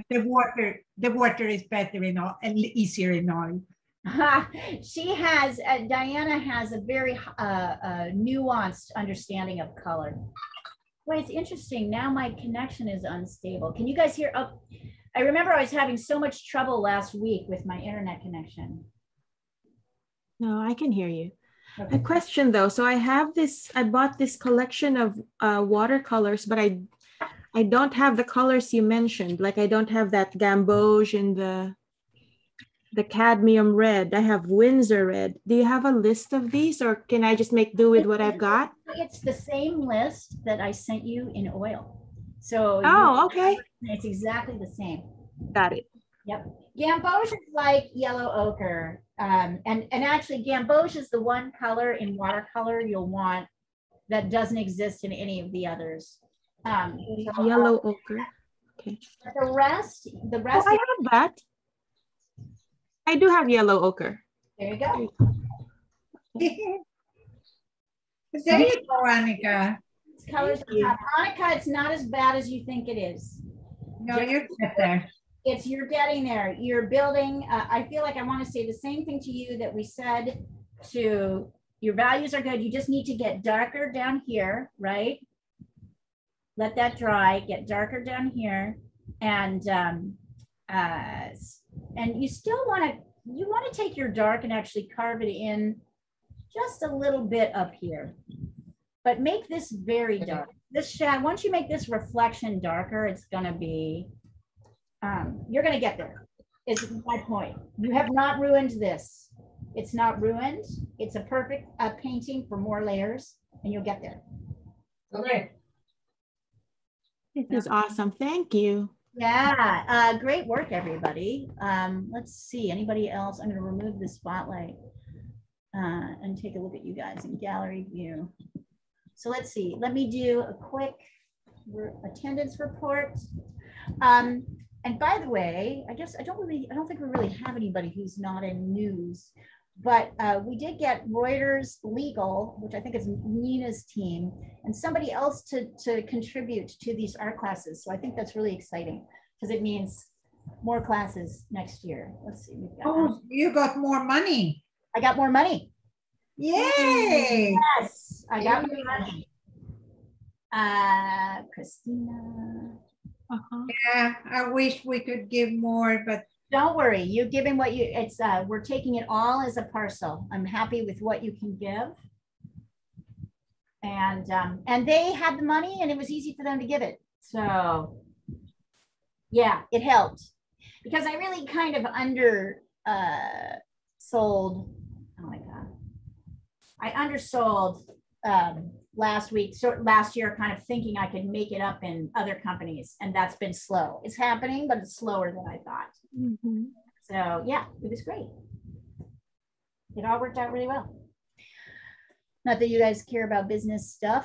The water is better in oil and easier in oil. She has Diana has a very nuanced understanding of color. Well, it's interesting. Now my connection is unstable. Can you guys hear? Oh, I remember I was having so much trouble last week with my internet connection. No, I can hear you. Okay. A question though. So I bought this collection of watercolors, but I don't have the colors you mentioned. Like I don't have that gamboge and the cadmium red. I have Windsor red. Do you have a list of these or can I just make do with what I've got? It's the same list that I sent you in oil. So okay. It's exactly the same. Got it. Yep. Gamboge is like yellow ochre. And actually gamboge is the one color in watercolor you'll want that doesn't exist in any of the others. Yellow ochre. Okay. The rest. Oh, I have that. I do have yellow ochre. There you go. There you go, Annika. It's colors on top. Annika, it's not as bad as you think it is. No, you're there. You're getting there. You're building. I feel like I want to say the same thing to you that we said to your values are good. You just need to get darker down here, right? Let that dry, get darker down here. And you still want to take your dark and actually carve it in just a little bit up here, but make this very dark. This shadow, once you make this reflection darker, it's going to be, you're going to get there is my point. You have not ruined this. It's not ruined. It's a perfect painting for more layers and you'll get there. Okay. This is awesome. Thank you. Yeah, great work, everybody. Let's see, anybody else? I'm going to remove the spotlight and take a look at you guys in gallery view. So let's see, let me do a quick attendance report. And by the way, I guess I don't think we really have anybody who's not in news, but we did get Reuters Legal, which I think is Nina's team, and somebody else to contribute to these art classes. So I think that's really exciting because it means more classes next year. Let's see. Oh, you got more money. I got more money. Yay! Yes, I got more money. Christina. Yeah, I wish we could give more, but don't worry. You're giving what you. It's we're taking it all as a parcel. I'm happy with what you can give. And they had the money, and it was easy for them to give it. So yeah, it helped because I really kind of sold. Oh my god, I undersold last year, kind of thinking I could make it up in other companies, and that's been slow. It's happening, but it's slower than I thought. Mm-hmm. So yeah, it was great. It all worked out really well. Not that you guys care about business stuff.